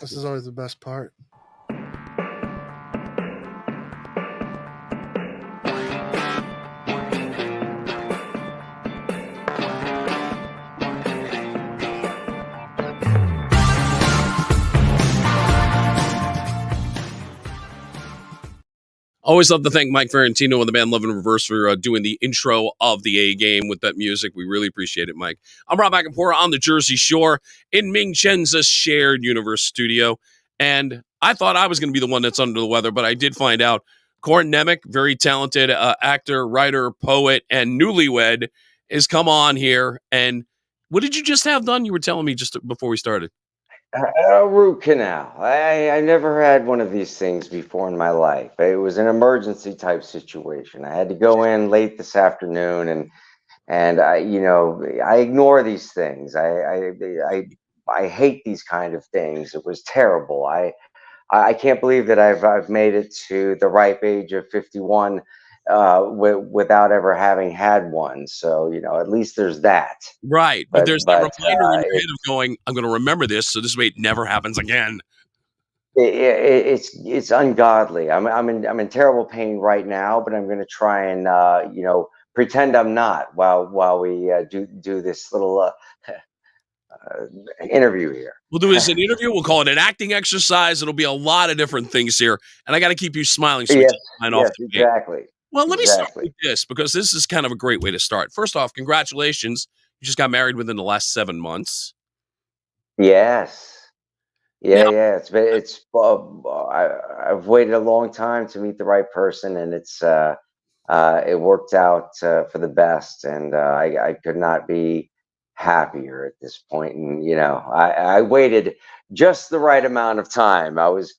This is always the best part. Always love to thank Mike Ferrantino and the band Love in Reverse for doing the intro of the A Game with that music. We really appreciate it, Mike. I'm Rob Acampora on the Jersey Shore in Ming Chen's shared universe studio. And I thought I was going to be the one that's under the weather, but I did find out Corin Nemec, very talented actor, writer, poet, and newlywed, is come on here. And what did you just have done? You were telling me just before we started. A root canal. I never had one of these things before in my life. It was an emergency type situation. I had to go in late this afternoon, and I ignore these things. I hate these kind of things. It was terrible. I can't believe that I've made it to the ripe age of 51 without ever having had one. So at least there's that. Right. But there's that reminder in your It, head of going, I'm going to remember this so this way it never happens again. it's ungodly. I'm in terrible pain right now, but I'm going to try and pretend I'm not while we do this little interview here. We'll do this an interview. We'll call it an acting exercise. It'll be a lot of different things here, and I got to keep you smiling. So Yes, sign off yes, the gate. exactly. Well, let me start Exactly. with this because this is kind of a great way to start. First off, congratulations! You just got married within the last 7 months. Yes. Now, Yeah. I've waited a long time to meet the right person, and it worked out for the best, and I could not be happier at this point. And I waited just the right amount of time. I was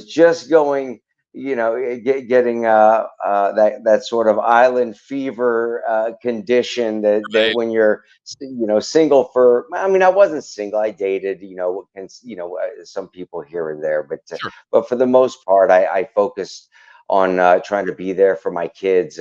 just going, getting that sort of island fever condition that right, when you're single for. I mean, I wasn't single. I dated, and some people here and there, sure. but for the most part, I focused on trying to be there for my kids,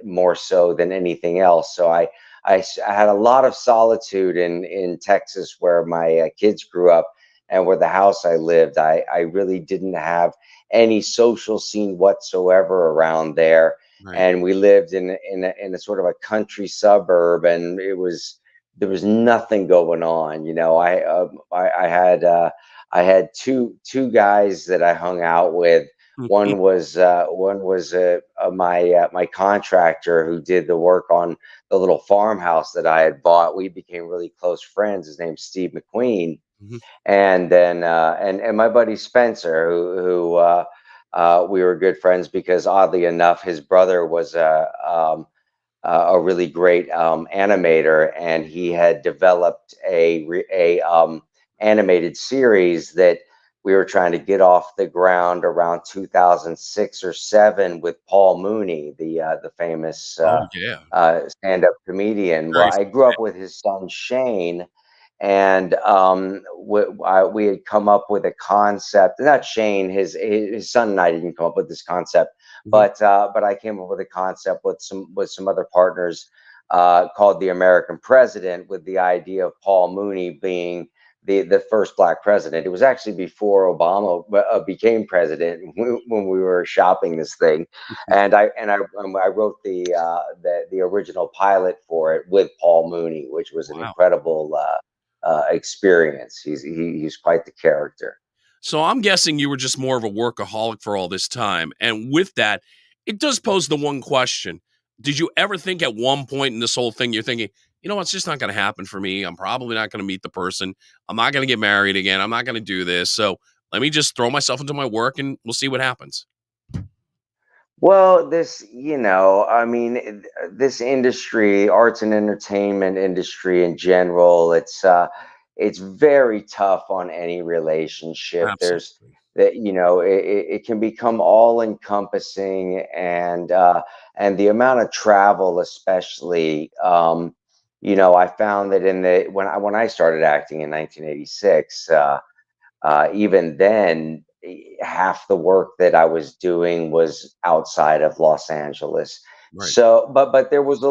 more so than anything else. So I had a lot of solitude in Texas, where my kids grew up and where the house I lived. I really didn't have any social scene whatsoever around there, Right. and we lived in a sort of a country suburb, and there was nothing going on. I had two guys that I hung out with. One was my contractor who did the work on the little farmhouse that I had bought. We became really close friends. His name's Steve McQueen. Mhm. And then and my buddy Spencer, who we were good friends because, oddly enough, his brother was a really great animator, and he had developed a animated series that we were trying to get off the ground around 2006 or seven with Paul Mooney, the famous Oh yeah. stand-up comedian. Well, Very I grew up with his son Shane, and we had come up with a concept. Not Shane, his son and I didn't come up with this concept, Mhm. but I came up with a concept with some other partners called the American President, with the idea of Paul Mooney being the first black president. It was actually before Obama became president when we were shopping this thing, and I wrote the original pilot for it with Paul Mooney, which was an Wow. incredible experience. He's quite the character. So I'm guessing you were just more of a workaholic for all this time. And with that, it does pose the one question. Did you ever think at one point in this whole thing, you're thinking, it's just not going to happen for me. I'm probably not going to meet the person. I'm not going to get married again. I'm not going to do this. So let me just throw myself into my work and we'll see what happens. Well, I mean, this industry, arts and entertainment industry in general, it's very tough on any relationship. There's Absolutely. that, it can become all encompassing, and the amount of travel, especially, I found that when I started acting in 1986, even then, half the work that I was doing was outside of Los Angeles. Right. So, but there was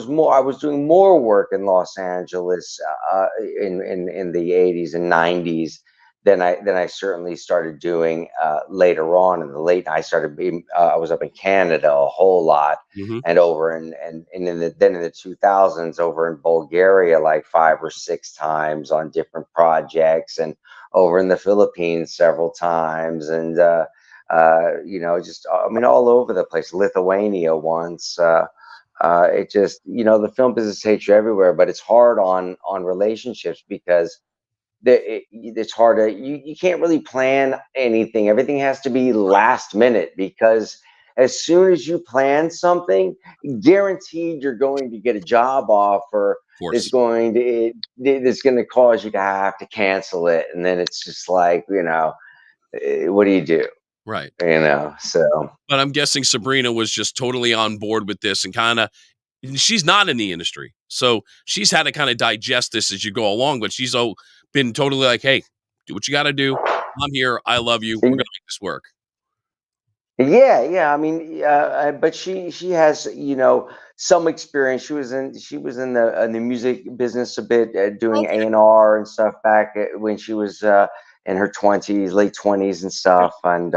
more. I was doing more work in Los Angeles in the 80s and 90s than I certainly started doing later on in the late. I started being I was up in Canada a whole lot, Hmm. and over and then in the 2000s over in Bulgaria like 5 or 6 times on different projects, and over in the Philippines several times, and just I mean all over the place. Lithuania once. It just, the film business takes you everywhere, but it's hard on relationships because it's hard to you can't really plan anything. Everything has to be last minute because as soon as you plan something, guaranteed you're going to get a job offer Of that's course. going to cause you to have to cancel it, and then it's just like, what do you do? Right. So But I'm guessing Sabrina was just totally on board with this and kind of, she's not in the industry. So she's had to kind of digest this as you go along, but she's been totally like, hey, do what you got to do. I'm here. I love you. We're going to make this work. yeah, yeah. I mean, but she has, some experience. She was in the music business a bit, doing Okay. A&R and stuff back when she was in her 20s, late 20s and Yeah. stuff. And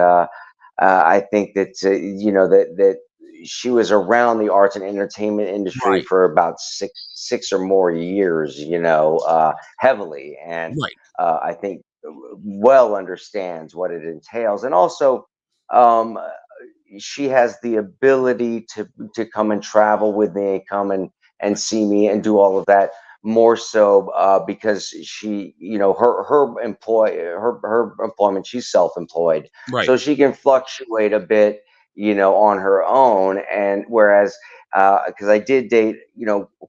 I think that that she was around the arts and entertainment industry Right. for about six or more years, heavily, and Right. I think well understands what it entails, and also. Um, she has the ability to come and travel with me, come and Right. see me and do all of that, more so because she, her employment, she's self-employed, Right. so she can fluctuate a bit, on her own. And whereas because I did date,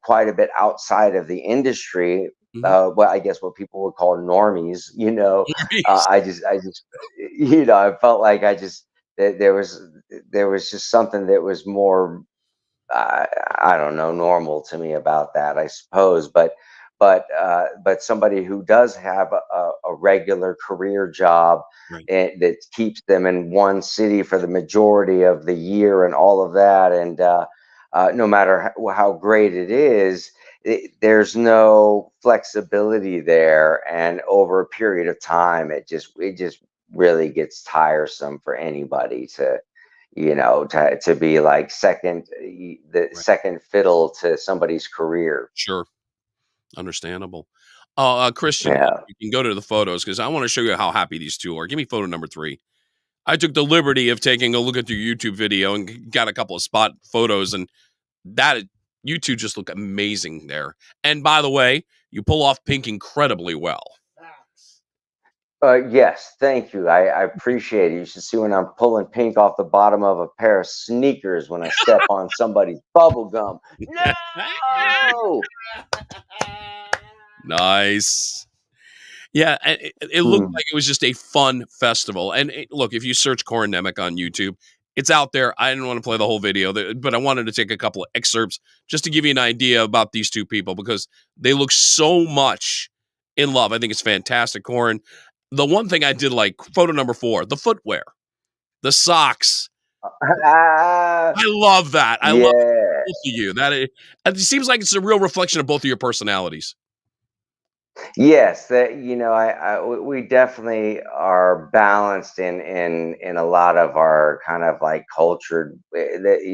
quite a bit outside of the industry, Hmm. well, I guess what people would call normies, Nice. I just I felt like there was just something that was more, I don't know, normal to me about that, I suppose. But somebody who does have a regular career job, Right. that keeps them in one city for the majority of the year and all of that, and no matter how great it is, there's no flexibility there, and over a period of time, it just really gets tiresome for anybody to be like the Right. second fiddle to somebody's career. Sure. Understandable. Christian, Yeah. you can go to the photos because I want to show you how happy these two are. Give me photo number 3. I took the liberty of taking a look at your YouTube video and got a couple of spot photos, and that you two just look amazing there. And by the way, you pull off pink incredibly well. Yes, thank you. I appreciate it. You should see when I'm pulling pink off the bottom of a pair of sneakers when I step on somebody's bubble gum. No! Nice. Yeah, it looked Mm. like it was just a fun festival. And look, if you search Corin Nemec on YouTube, it's out there. I didn't want to play the whole video, but I wanted to take a couple of excerpts just to give you an idea about these two people because they look so much in love. I think it's fantastic, Corin. The one thing I did like, photo number 4, the footwear, the socks. Ah, I love that. I love yeah. both of you. It seems like it's a real reflection of both of your personalities. Yes, that we definitely are balanced in a lot of our kind of like cultured,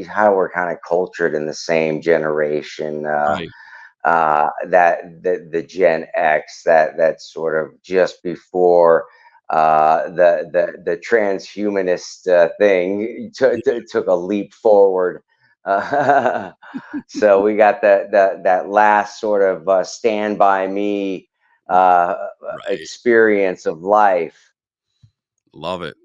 how we're kind of cultured in the same generation. Right. That the Gen X, that's sort of just before the transhumanist thing took a leap forward. Uh, so we got that last sort of stand by me Right. experience of life. Love it.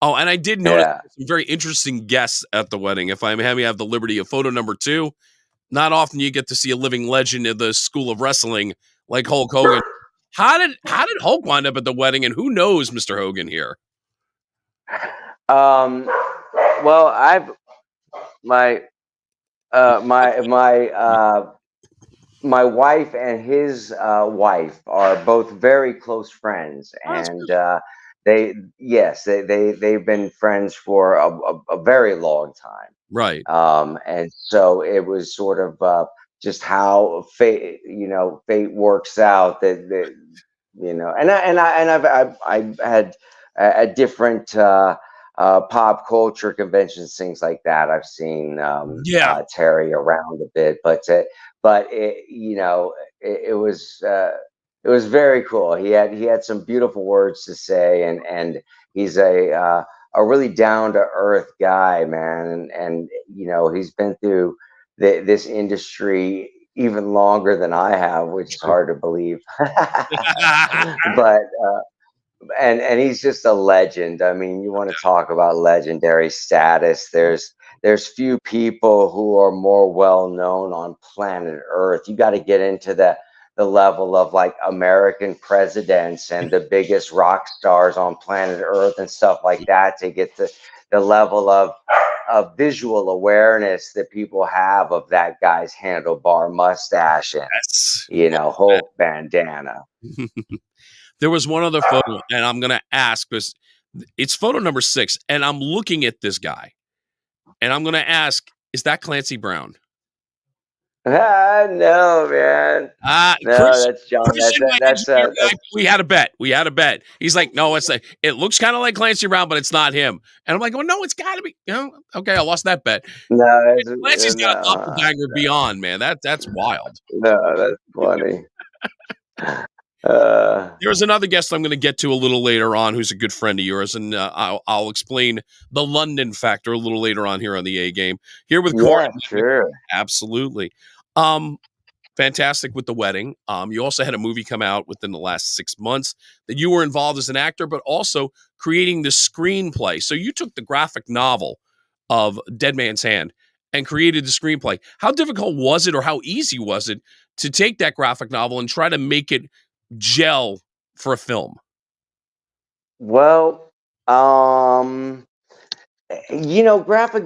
Oh, and I did notice Yeah. some very interesting guests at the wedding. If I may have the liberty of photo number 2, not often you get to see a living legend of the school of wrestling like Hulk Hogan. How did Hulk wind up at the wedding, and who knows Mr. Hogan here? Um, well, I've my my wife and his wife are both very close friends, Oh, that's and good. they've been friends for a very long time. Right. And so it was sort of just how fate works out, that I've had at different pop culture conventions, things like that. I've seen Yeah. Terry around a bit, but it was very cool. He had some beautiful words to say, and he's a really down to earth guy, man, and he's been through this industry even longer than I have, which is Sure. hard to believe. But and he's just a legend. I mean, you want to talk about legendary status. There's few people who are more well known on planet Earth. You got to get into the level of like American presidents and the biggest rock stars on planet Earth and stuff like that to get to the level of visual awareness that people have of that guy's handlebar mustache and Yes. Hulk bandana. There was one other photo, and I'm gonna ask because it's photo number 6, and I'm looking at this guy, and I'm gonna ask, is that Clancy Brown? No, man. No, Chris. that's John. Christian, my That's engineer, that's we had a bet. We had a bet. He's like, no, it looks kind of like Clancy Brown, but it's not him. And I'm like, oh no, it's got to be. Okay, I lost that bet. no, that's Clancy's got a no, doppelganger beyond, man. That's wild. no, that's funny. Uh, There's another guest I'm going to get to a little later on, who's a good friend of yours, and I'll explain the London factor a little later on here on the A Game. Here with Corin, yeah, sure. absolutely. Um, Fantastic with the wedding. You also had a movie come out within the last 6 months that you were involved as an actor, but also creating the screenplay. So you took the graphic novel of Dead Man's Hand and created the screenplay. How difficult was it, or how easy was it to take that graphic novel and try to make it gel for a film? Well, graphic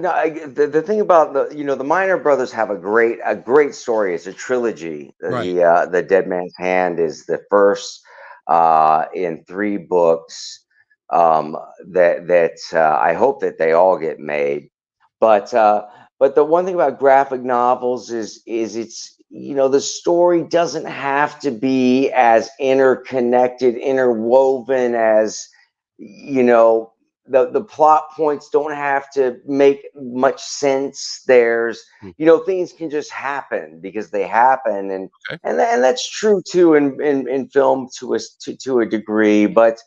the thing about the Minor Brothers have a great story. It's a trilogy. Right. The Dead Man's Hand is the first in 3 books that I hope that they all get made. But the one thing about graphic novels is it's the story doesn't have to be as interconnected, interwoven as you know the plot points don't have to make much sense. There's Hmm. things can just happen because they happen, and Okay. and that's true too in film to a degree, but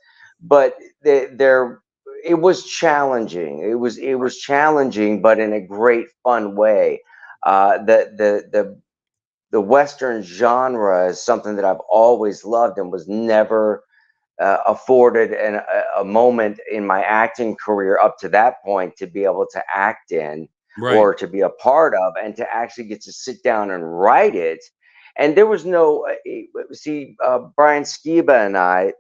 there it was challenging. It was challenging, but in a great fun way. The Western genre is something that I've always loved and was never afforded a moment in my acting career up to that point to be able to act in Right. or to be a part of and to actually get to sit down and write it. And there was no see Brian Skiba and I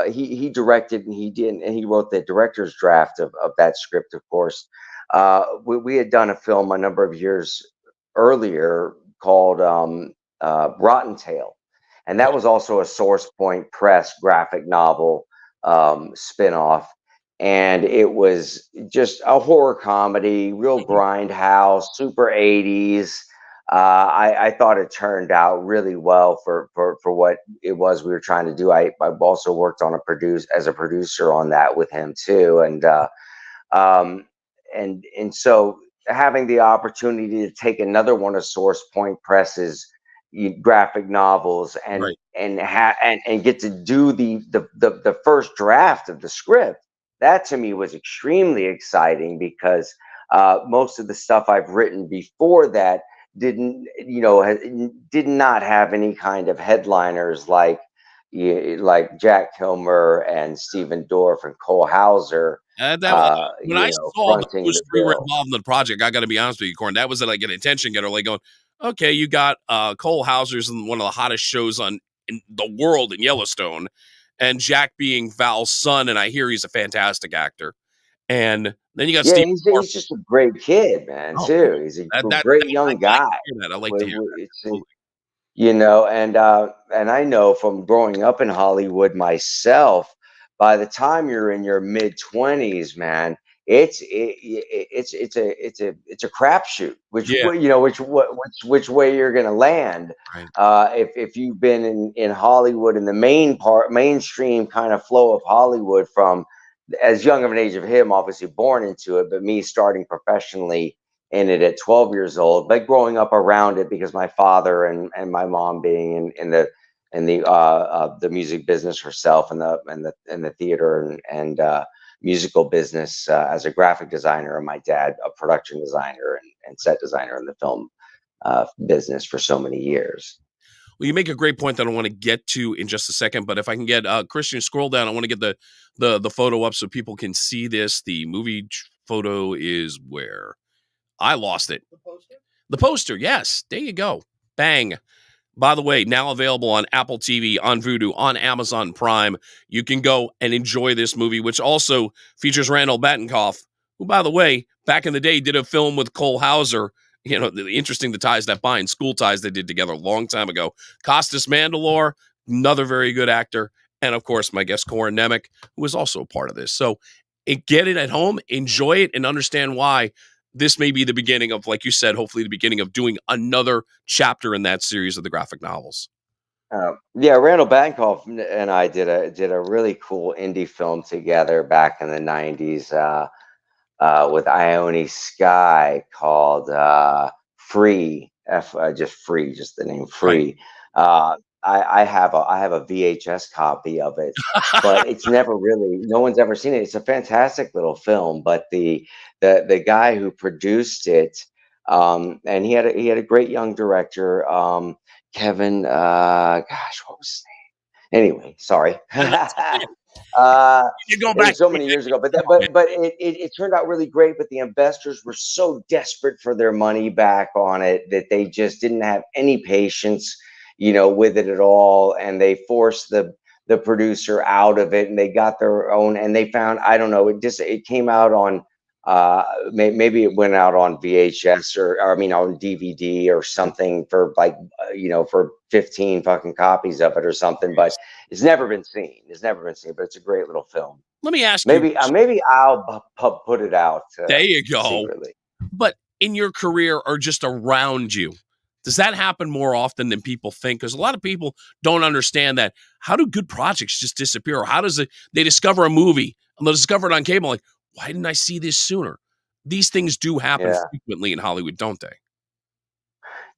he directed and he did and he wrote the director's draft of that script, of course. We had done a film a number of years earlier called Rotten Tail, and that was also a Source Point Press graphic novel spinoff. And it was just a horror comedy, real Mhm. grindhouse, super 80s. I thought it turned out really well for what it was we were trying to do. I've also worked on as a producer on that with him too, um, and so having the opportunity to take another one of Source Point Press's graphic novels Right. and get to do the first draft of the script, that to me was extremely exciting because most of the stuff I've written before that did not have any kind of headliners like Jack Kilmer and Stephen Dorff and Cole Hauser That when I saw fronting those the 3 were bill. involved in the project, I gotta be honest with you, Corin, that was like an attention getter, like going, "Okay, you got, Cole Hauser's in one of the hottest shows in the world in Yellowstone, and Jack being Val's son, and I hear he's a fantastic actor, and then you got Yeah, Steve Dorff." he's just a great kid, man. Oh, cool. Too. He's a That great I young like guy. to hear that, I like to hear that, It's absolutely. and I know from growing up in Hollywood myself. By the time you're in your mid 20s, man, it's a crapshoot. Which Yeah. which way you're going to land. Right. If you've been in Hollywood, in the mainstream kind of flow of Hollywood, from as young of an age of him, obviously born into it, but me starting professionally in it at 12 years old, but growing up around it because my father and my mom being in the music business herself, and the theater and musical business, as a graphic designer, and my dad a production designer and set designer in the film business for so many years. Well, you make a great point that I want to get to in just a second, but if I can get Christian, scroll down. I want to get the photo up so people can see this. The movie photo is where I lost it. The poster, yes. There you go. Bang. By the way, now available on Apple TV, on Vudu, on Amazon Prime. You can go and enjoy this movie, which also features Randall Batinkoff, who, by the way, back in the day did a film with Cole Hauser. You know, interesting the ties that bind, school ties they did together a long time ago. Costas Mandylor, another very good actor. And of course, my guest, Corin Nemec, who was also a part of this. So get it at home, enjoy it, and understand why this may be the beginning of, like you said, hopefully the beginning of doing another chapter in that series of the graphic novels. Yeah, Randall Bancroft and I did a really cool indie film together back in the '90s, with Ione Sky, called Free. Just Free, just the name Right. Free. I have a VHS copy of it, but it's never really, no one's ever seen it. It's a fantastic little film, but the guy who produced it, and he had a great young director, Kevin. Gosh, what was his name? Anyway, sorry. No, that's okay. uh, You go it back was so to many years it. ago, but Come that, on, man. but it turned out really great. But the investors were so desperate for their money back on it that they just didn't have any patience, with it at all, and they forced the producer out of it, and they got their own, and they found, I don't know, it came out on, maybe it went out on VHS, or I mean on DVD or something, for like, for 15 fucking copies of it or something, but it's never been seen. It's never been seen, but it's a great little film. Let me ask you. Maybe I'll put it out There you go. secretly. But in your career or just around you, does that happen more often than people think? Because a lot of people don't understand that. How do good projects just disappear? Or how does they discover a movie and they'll discover it on cable? Like, why didn't I see this sooner? These things do happen Yeah, frequently in Hollywood, don't they?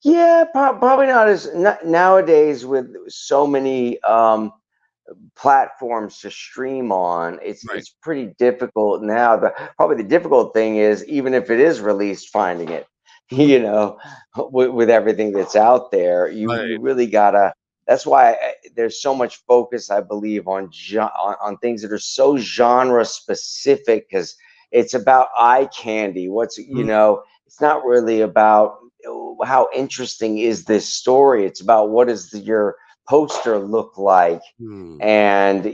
yeah, probably not nowadays, with so many platforms to stream on. it's Right. it's pretty difficult now. Probably the difficult thing is, even if it is released, finding it. Mhm. With everything that's out there, you Right. really gotta. That's why there's so much focus, I believe, on things that are so genre specific, because it's about eye candy. Mhm. It's not really about, how interesting is this story. It's about, what does your poster look like, Hmm. and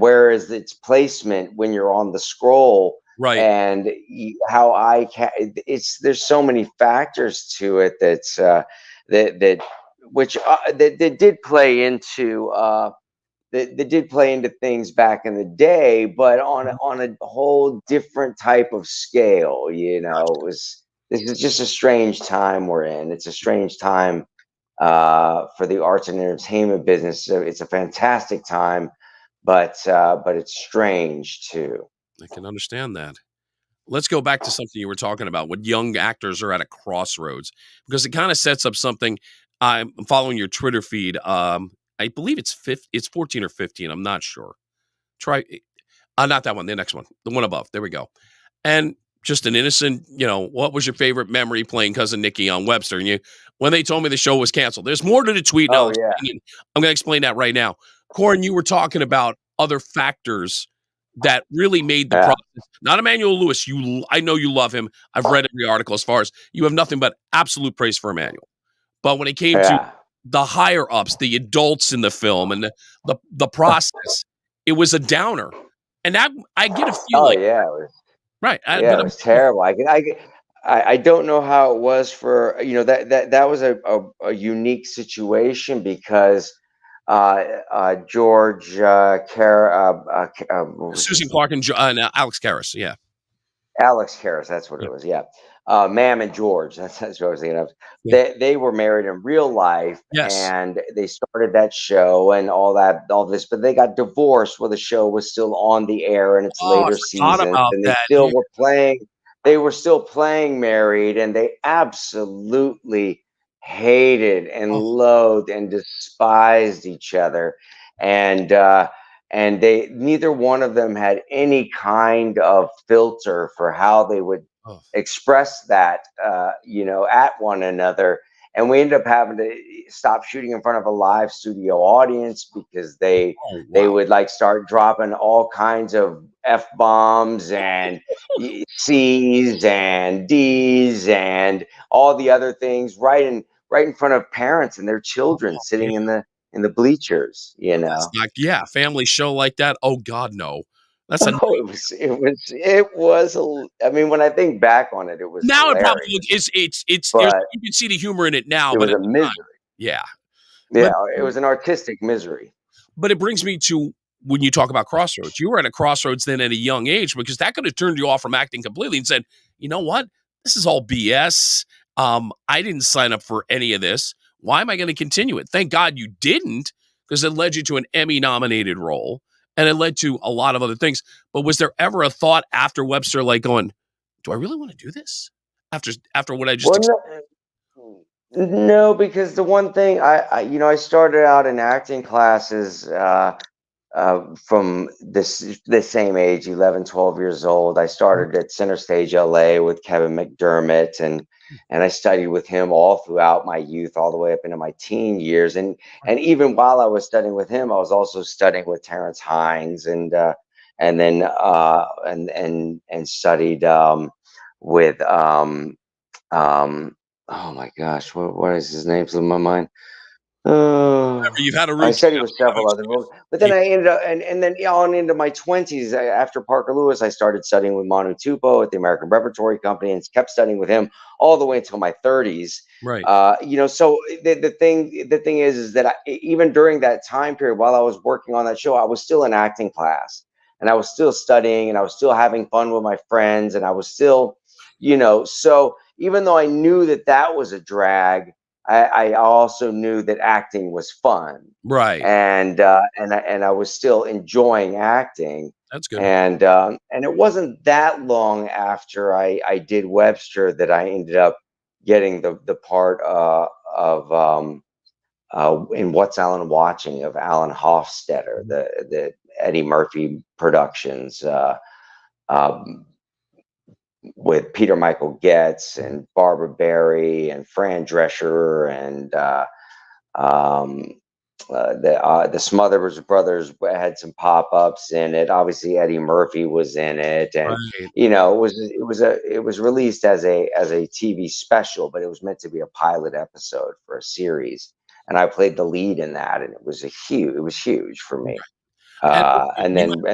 where is its placement when you're on the scroll, Right. and how it's, there's so many factors to it, that's that which that did play into, that did play into things back in the day, but Mhm. on a whole different type of scale. It was This is just a strange time we're in. It's a strange time, for the arts and entertainment business. So it's a fantastic time, but it's strange too. I can understand that. Let's go back to something you were talking about when young actors are at a crossroads, because it kind of sets up something. I'm following your Twitter feed. I believe it's 14 or 15. I'm not sure. Try not that one, the next one, the one above. There we go. And just an innocent, what was your favorite memory playing Cousin Nicky on Webster? And when they told me the show was canceled, there's more to the tweet, and Oh yeah, I'm going to explain that right now. Corin, you were talking about other factors that really made the yeah, process. Not Emmanuel Lewis. I know you love him. I've read every article. As far as you have nothing but absolute praise for Emmanuel. But when it came to yeah. the higher ups, the adults in the film, and the process, it was a downer. And that I get a Oh feeling, yeah, right? yeah. But It was terrible. I don't know how it was for, that was a unique situation, because George, what was Susan his Clark and Alex Karras, yeah. Alex Harris, that's what Yeah. it was. Yeah, Mam and George. That's what I was thinking of. Yeah. They were married in real life, Yes. and they started that show and all this, but they got divorced while the show was still on the air in its Oh, I later forgot seasons, about and they that. still Yeah. were playing. They were still playing married, and they absolutely hated and Oh, loathed and despised each other, and they neither one of them had any kind of filter for how they would oh, express that at one another, and we ended up having to stop shooting in front of a live studio audience because oh, they wow. would like start dropping all kinds of f-bombs and c's and d's and all the other things right in front of parents and their Oh, children yeah. sitting in the bleachers, you That's know. not, yeah, family show like that. Oh God, no. That's a Oh, I mean, when I think back on it, it was now it probably hilarious, it's there's but you can see the humor in it now, it but was at a the time, misery. yeah. Yeah, But it was an artistic misery. but it brings me to when you talk about crossroads. You were at a crossroads then at a young age because that could have turned you off from acting completely and said, you know what? This is all BS. I didn't sign up for any of this. Why am I going to continue it? Thank God you didn't, because it led you to an Emmy nominated role and it led to a lot of other things. But was there ever a thought after Webster like going, do I really want to do this? After what I just Well, explained? no, because the one thing I started out in acting classes from the same age, 11, 12 years old. I started at Center Stage LA with Kevin McDermott, and I studied with him all throughout my youth, all the way up into my teen years. And even while I was studying with him, I was also studying with Terrence Hines, and then and studied with oh my gosh, what is his name? Slipping my mind. Whatever, you've had a I routine. studied with several other folks, but then You, I ended up, and then on into my 20s, after Parker Lewis, I started studying with Manu Tupo at the American Repertory Company, and kept studying with him all the way until my 30s. right. So the thing is that even during that time period, while I was working on that show, I was still in acting class, and I was still studying, and I was still having fun with my friends, and I was still, so even though I knew that that was a drag, I also knew that acting was fun, Right. and I was still enjoying acting, That's good. and it wasn't that long after I did Webster that I ended up getting the part of in What's Alan Watching of Alan Hofstetter, the Eddie Murphy Productions. Um, with Peter Michael Getz and Barbara Barry and Fran Drescher and um, the Smothers Brothers had some pop ups in it. Obviously, Eddie Murphy was in it, and Right. it was released as a TV special, but it was meant to be a pilot episode for a series, and I played the lead in that, and it was huge for me. And And then I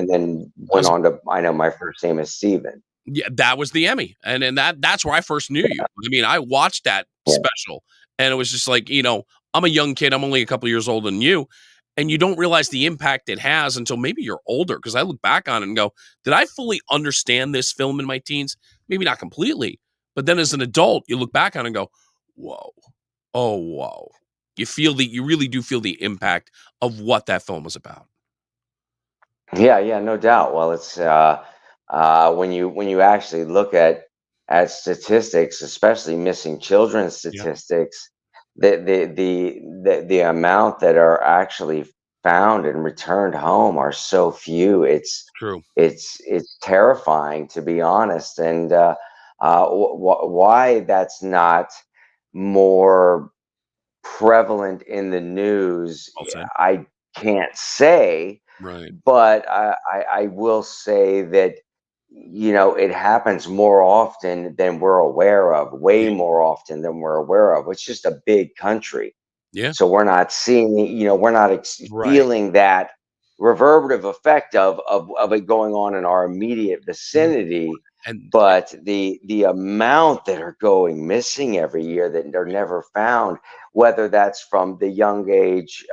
went was on to I know my first name is Steven. yeah, that was the Emmy, and that's where I first knew you. I mean, I watched that Yeah. special, and it was just like, I'm a young kid. I'm only a couple years older than you, and you don't realize the impact it has until maybe you're older. Because I look back on it and go, did I fully understand this film in my teens? Maybe not completely, but then as an adult, you look back on it and go, whoa, oh whoa. You really do feel the impact of what that film was about. Yeah, yeah, no doubt. Well, it's when you actually look at statistics, especially missing children Yeah, statistics, the amount that are actually found and returned home are so few. true. It's terrifying, to be honest. And why that's not more prevalent in the news, Well said. I can't say, Right. but I will say that it happens more often than we're aware of, Yeah. way more often than we're aware of. It's just a big country, Yeah. so we're not seeing, we're not Right. feeling that reverberative effect of it going on in our immediate Yeah. vicinity. And But the amount that are going missing every year that are never found, whether that's from the young age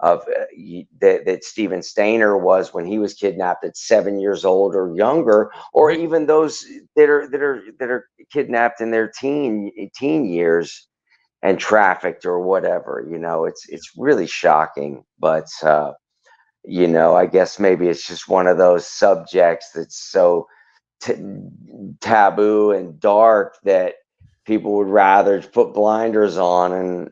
that Steven Stainer was when he was kidnapped at 7 years old or younger, or Right. even those that are kidnapped in their teen years and trafficked or whatever. It's really shocking, but I guess maybe it's just one of those subjects that's so t- taboo and dark that people would rather put blinders on and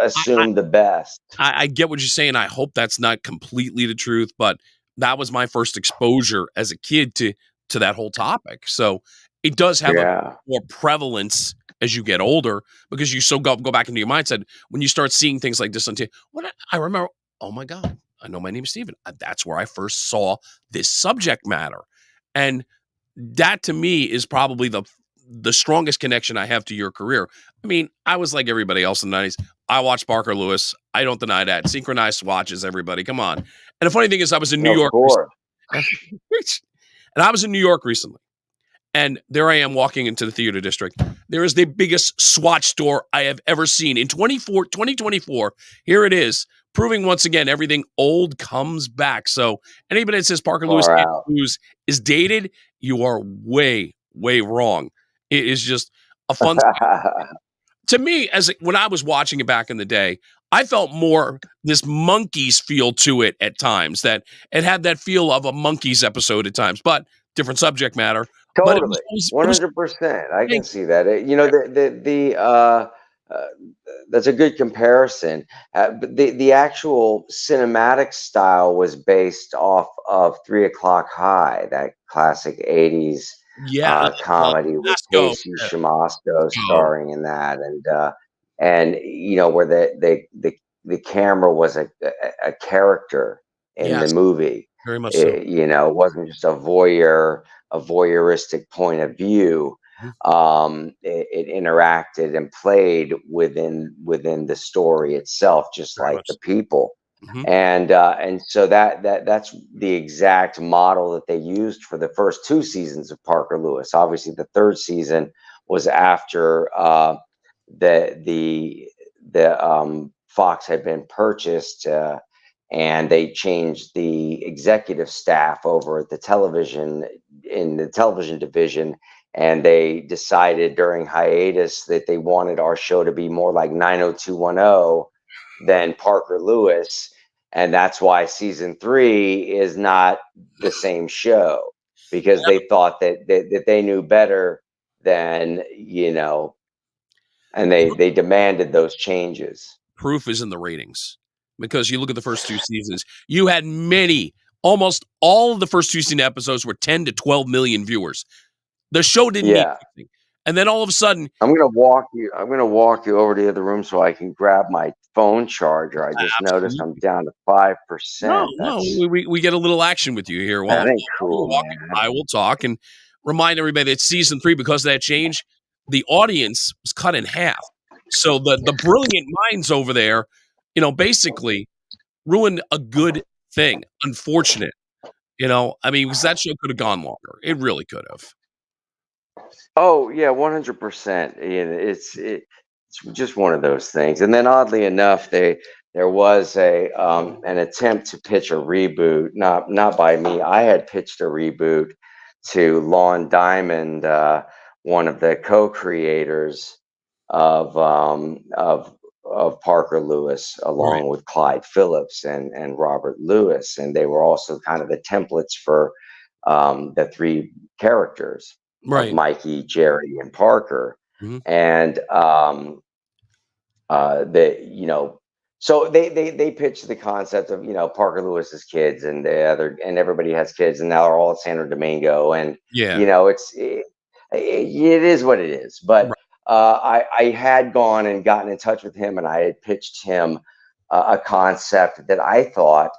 I, assume the best. I get what you're saying. I hope that's not completely the truth, but that was my first exposure as a kid to that whole topic. So it does have a Yeah. more prevalence as you get older because you so go back into your mindset when you start seeing things like this on TV. I remember, oh my God, I know my name's Steven. That's where I first saw this subject matter. And that to me is probably the strongest connection I have to your career. I mean, I was like everybody else in the 90s. I watched Parker Lewis. I don't deny that. Synchronized watches, everybody. Come on. And the funny thing is, I was in New Of York course. recently. And I was in New York recently. And there I am walking into the theater district. There is the biggest Swatch store I have ever seen. In 2024, here it is, proving once again everything old comes back. So anybody that says Parker Lewis Far out. is dated, you are way, way wrong. It is just a fun to me, when I was watching it back in the day, I felt more this monkeys feel to it at times. That it had that feel of a monkeys episode at times, but different subject matter. But Totally, it was 100%. I can thank see that. Uh, that's a good comparison. But the actual cinematic style was based off of 3 O'clock High, that classic '80s yeah, comedy with Lasco. Casey Yeah, Shamasco Lasco. starring in that, and where the camera was a character in the Yes, movie. very much so. It wasn't just a voyeuristic point of view. Mhm. It interacted and played within the story itself, just Very like much the so. people. Mhm. And so that's the exact model that they used for the first two seasons of Parker Lewis. Obviously, the third season was after the Fox had been purchased, and they changed the executive staff over at the television in the television division, and they decided during hiatus that they wanted our show to be more like 90210 than Parker Lewis, and that's why season 3 is not the same show, because they thought that they knew better than and they demanded those changes. Proof is in the ratings because you look at the first two seasons. You had almost all of the first two season episodes were 10 to 12 million viewers. The show didn't need Yeah. anything. And then all of a sudden, I'm gonna walk you over to the other room so I can grab my phone charger. I just noticed I'm absolutely. down to No, 5%. no, That's we get a little action with you here. that ain't While you're cool, walking, man. I will talk and remind everybody that season 3, because of that change, the audience was cut in half. So the brilliant minds over there, basically ruined a good thing. Unfortunate, I mean, because that show could have gone longer. It really could have. Oh yeah, 100%. It's just one of those things. And then oddly enough, there was a an attempt to pitch a reboot, not by me. I had pitched a reboot to Lon Diamond, one of the co-creators of Parker Lewis, Right, along with Clyde Phillips and Robert Lewis, and they were also kind of the templates for the three characters of right. Mikey, Jerry, and Parker. Mhm. And they, so they pitched the concept of Parker Lewis's kids, and everybody has kids, and now they're all at Santo Domingo, and Yeah. it is what it is. But Right. I had gone and gotten in touch with him, and I had pitched him a concept that I thought,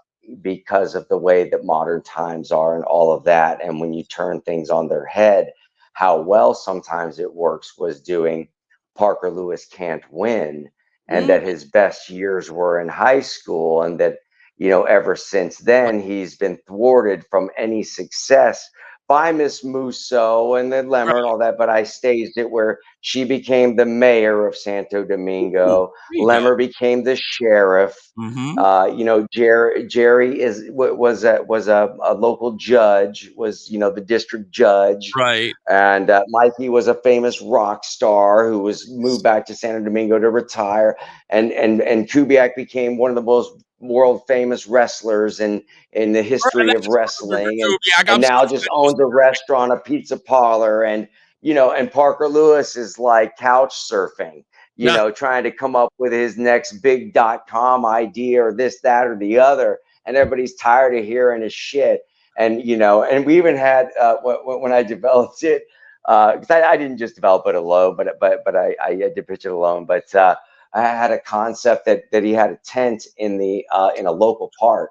because of the way that modern times are and all of that, and when you turn things on their head, how well sometimes it works, was doing Parker Lewis Can't Win, and Mm, that his best years were in high school, and that ever since then he's been thwarted from any success by Miss Musso and the Lemmer and Right. all that, but I staged it where she became the mayor of Santo Ooh, Domingo. there you go. Lemmer became the sheriff. Mm-hmm. Jerry was a local judge, was the district judge, Right. and Mikey was a famous rock star who was moved back to Santo Domingo to retire, and Kubiak became one of the most world famous wrestlers in the Right, history of that's right. Remember wrestling, Kubiak. and I'm so now just glad you owns a restaurant, a pizza parlor, and Parker Lewis is like couch surfing, nah, trying to come up with his next big.com idea or this, that, or the other. And everybody's tired of hearing his shit. And we even had when I developed it, because I didn't just develop it alone, but I did pitch it alone. But I had a concept that he had a tent in a local park,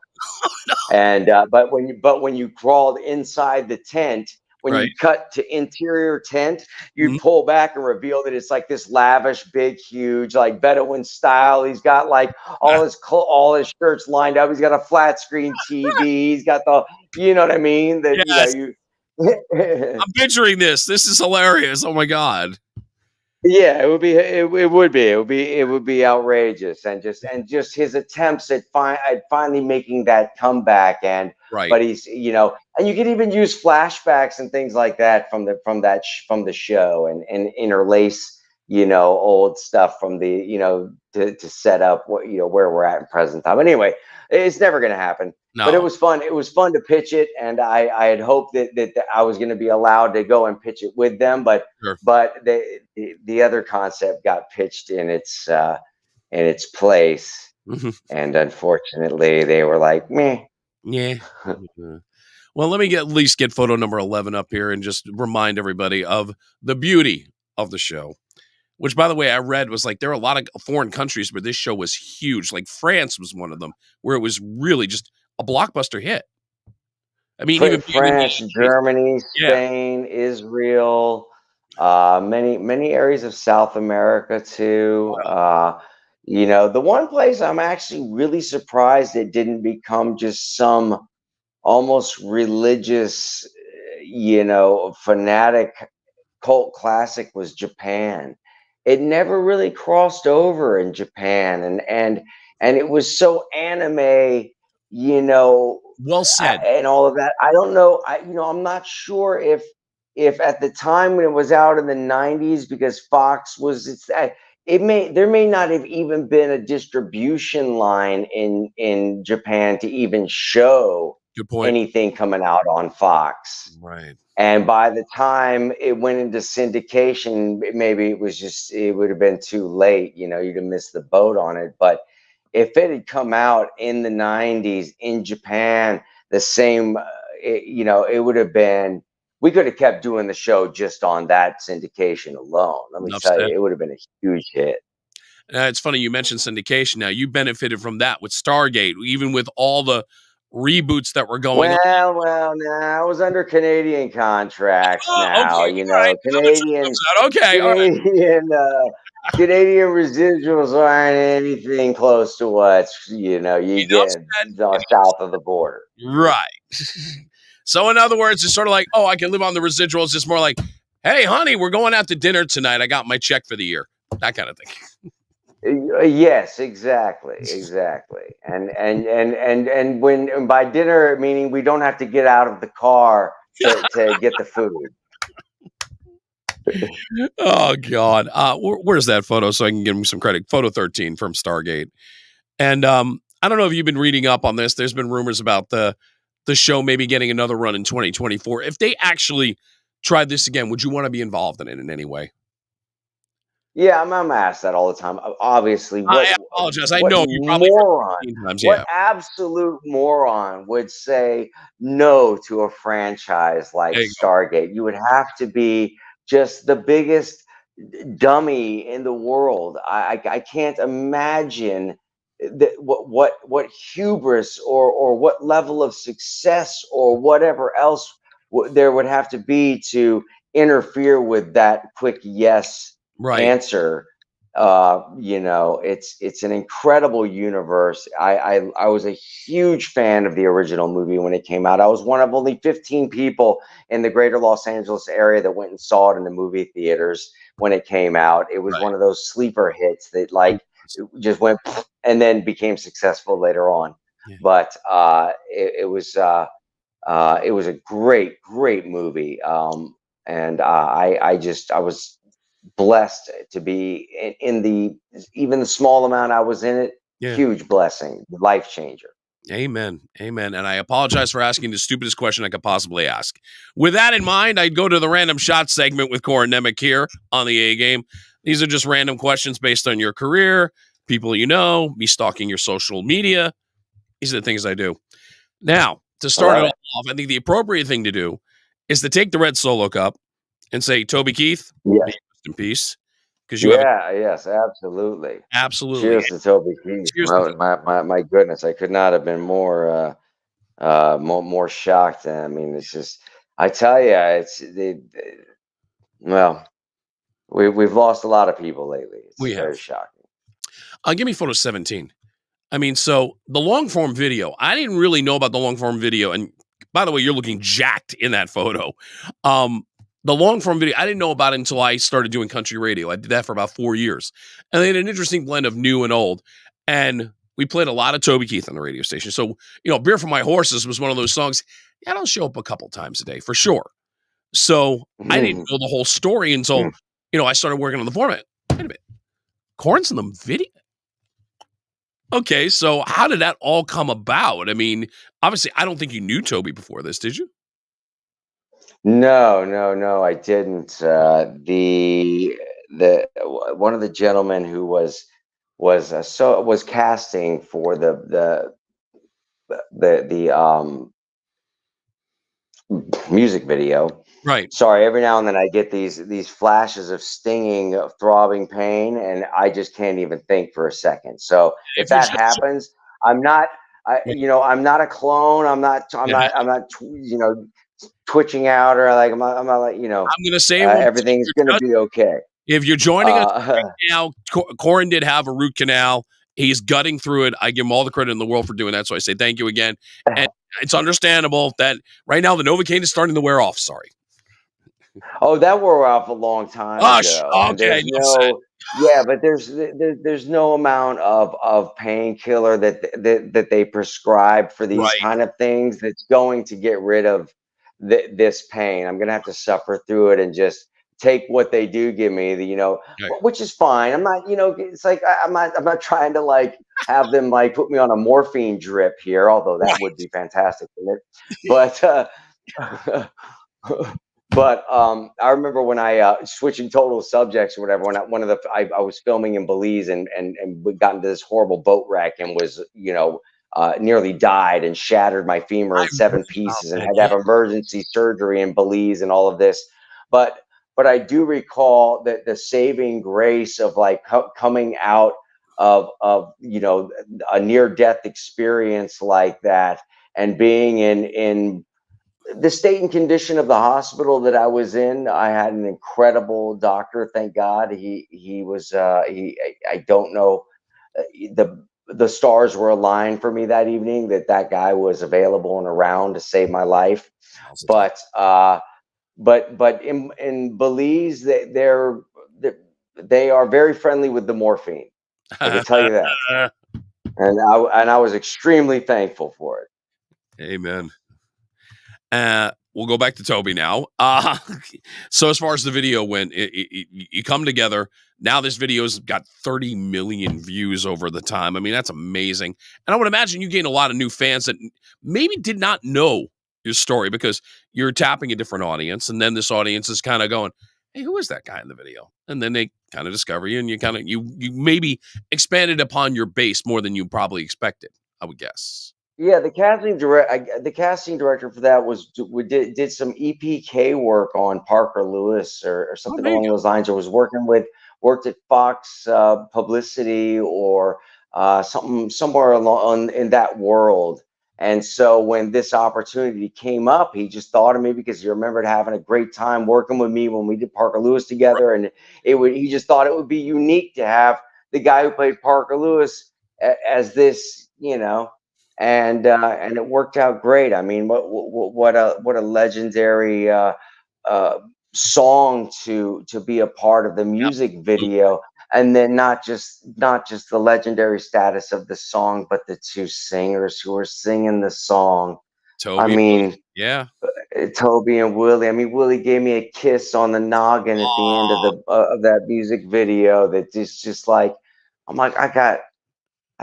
and but when you crawled inside the tent, when right. you cut to interior tent, Mhm. you'd pull back and reveal that it's like this lavish, big, huge, like Bedouin style. He's got like Nah. all his shirts lined up. He's got a flat screen TV. He's got you know what I mean? That Yes, you. I'm picturing this. This is hilarious. Oh my god. Yeah, it would be outrageous, and just his attempts at finally making that comeback. Right. But and you could even use flashbacks and things like that from the show, and interlace old stuff from to set up where we're at in present time. Anyway, it's never going to happen. But it No. was fun. It was fun to pitch it, and I had hoped that I was going to be allowed to go and pitch it with them, but Sure. the other concept got pitched in its place, Mhm. and unfortunately, they were like, "Meh." Yeah. Mhm. Well, let me at least get photo number 11 up here and just remind everybody of the beauty of the show. Which, by the way, I read was like there are a lot of foreign countries where this show was huge. Like France was one of them, where it was really just a blockbuster hit. I mean, even being in the France, United States. Germany, Yeah. Spain, Israel, many areas of South America too. Wow. The one place I'm actually really surprised it didn't become just some almost religious, fanatic cult classic was Japan. It never really crossed over in Japan, and it was so anime, you know, Well said. and all of that. I don't know. I'm not sure if at the time when it was out in the '90s, because Fox was there may not have even been a distribution line in Japan to even show Good point. anything coming out on Fox. Right. And by the time it went into syndication, maybe it would have been too late. You'd have missed the boat on it. But if it had come out in the '90s in Japan, the same, it would have been, we could have kept doing the show just on that syndication alone. Let me Enough tell said. you, it would have been a huge hit. It's funny you mentioned syndication. Now you benefited from that with Stargate, even with all the reboots that were going on. Well, now I was under Canadian contracts Oh, now, okay, all right. Now the truth Canadian comes out. Okay, all right. Canadian Canadian residuals aren't anything close to what you Enough get said. south of the border. Right. So in other words, it's sort of like, oh, I can live on the residuals. It's more like, hey, honey, we're going out to dinner tonight. I got my check for the year. That kind of thing. Yes, exactly. And by dinner, meaning we don't have to get out of the car to get the food. Oh God. Where's that photo so I can give him some credit? Photo 13 from Stargate. And I don't know if you've been reading up on this. There's been rumors about the show maybe getting another run in 2024. If they actually tried this again, would you want to be involved in it in any way? Yeah, I'm asked that all the time. Obviously, I apologize. I what know you probably heard moron, it 15 times. what Yeah. absolute moron would say no to a franchise like There you go. Stargate? You would have to be just the biggest dummy in the world. I can't imagine that what hubris or what level of success or whatever else there would have to be to interfere with that quick yes Right. answer. It's an incredible universe. I was a huge fan of the original movie when it came out. I was one of only 15 people in the greater Los Angeles area that went and saw it in the movie theaters when it came out. It was Right. one of those sleeper hits that It like was. just went and then became successful later on. Yeah. But it was a great movie. And I was blessed to be in the even the small amount I was in it. Yeah. Huge blessing, life changer. Amen. Amen. And I apologize for asking the stupidest question I could possibly ask. With that in mind, I'd go to the random shot segment with Corin Nemec here on the A Game. These are just random questions based on your career, people you know, me stalking your social media. These are the things I do. Now, to I start it love it. all off, I think the appropriate thing to do is to take the red solo cup and say, Toby Keith, may Yes. you rest in peace, because you have a, Yeah. Yes. Absolutely. absolutely. Cheers to Toby Keith. Cheers to My goodness, I could not have been more shocked. I mean, it's just, I tell you, well, we've lost a lot of people lately. It's we have. very shocking. Give me photo 17. I mean, so the long form video, I didn't really know about the long form video. And by the way, you're looking jacked in that photo. Um, the long form video, I didn't know about it until I started doing country radio. I did that for about 4 years. And they had an interesting blend of new and old. And we played a lot of Toby Keith on the radio station. So, Beer for My Horses was one of those songs. Yeah, it'll show up a couple times a day for sure. So I didn't know the whole story until, I started working on the format. Wait a minute. Corn's in the video. Okay, so how did that all come about? I mean, obviously, I don't think you knew Toby before this, did you? No, I didn't. The one of the gentlemen who was casting for the music video. Right. Sorry, every now and then I get these flashes of stinging, throbbing pain, and I just can't even think for a second. So if If you're that just happens, I'm not. I'm not a clone. I'm not. I'm yeah, not. I'm not. Twitching out or like I'm not like I'm gonna say it one more time. everything's gonna be okay. If you're joining us Uh, now, Corin did have a root canal. He's gutting through it. I give him all the credit in the world for doing that. So I say thank you again. And it's understandable that right now the Novocaine is starting to wear off. Sorry. oh, that wore off a long time Gosh. ago, and Okay. there's Enough said. no but there's no amount of painkiller that they prescribe for these Right. kind of things that's going to get rid of this pain. I'm gonna have to suffer through it and just take what they do give me, Okay. which is fine. I'm not, it's like I'm not trying to like have them like put me on a morphine drip here, although that would be fantastic, wouldn't it? But but I remember when I switching total subjects or whatever. When I was filming in Belize and we got into this horrible boat wreck and was nearly died and shattered my femur I in seven read about pieces and that. had to Yeah. have emergency surgery in Belize and all of this. But I do recall that the saving grace of like coming out of a near death experience like that and being in the state and condition of the hospital that I was in. I had an incredible doctor, thank God. He was I don't know, the stars were aligned for me that evening that guy was available and around to save my life. Now's the time. But in Belize, they are very friendly with the morphine. I can tell you that, and I was extremely thankful for it. Amen. We'll go back to Toby now. So as far as the video went, you come together. Now this video's got 30 million views over the time. I mean, that's amazing. And I would imagine you gain a lot of new fans that maybe did not know your story because you're tapping a different audience. And then this audience is kind of going, hey, who is that guy in the video? And then they kind of discover you and you maybe expanded upon your base more than you probably expected, I would guess. Yeah, the casting director for that we did some EPK work on Parker Lewis or Oh, something there you along go. those lines. Or was worked at Fox Publicity or something somewhere along in that world. And so when this opportunity came up, he just thought of me because he remembered having a great time working with me when we did Parker Lewis together, and he just thought it would be unique to have the guy who played Parker Lewis as this, and it worked out great. I mean, what a legendary uh, song to be a part of the music Absolutely. video, and then not just the legendary status of the song, but the two singers who were singing the song. I Toby and Willie. mean, Yeah. Toby and Willie. I mean, Willie gave me a kiss on the noggin at the end of Aw, the of that music video. That just like, I'm like, I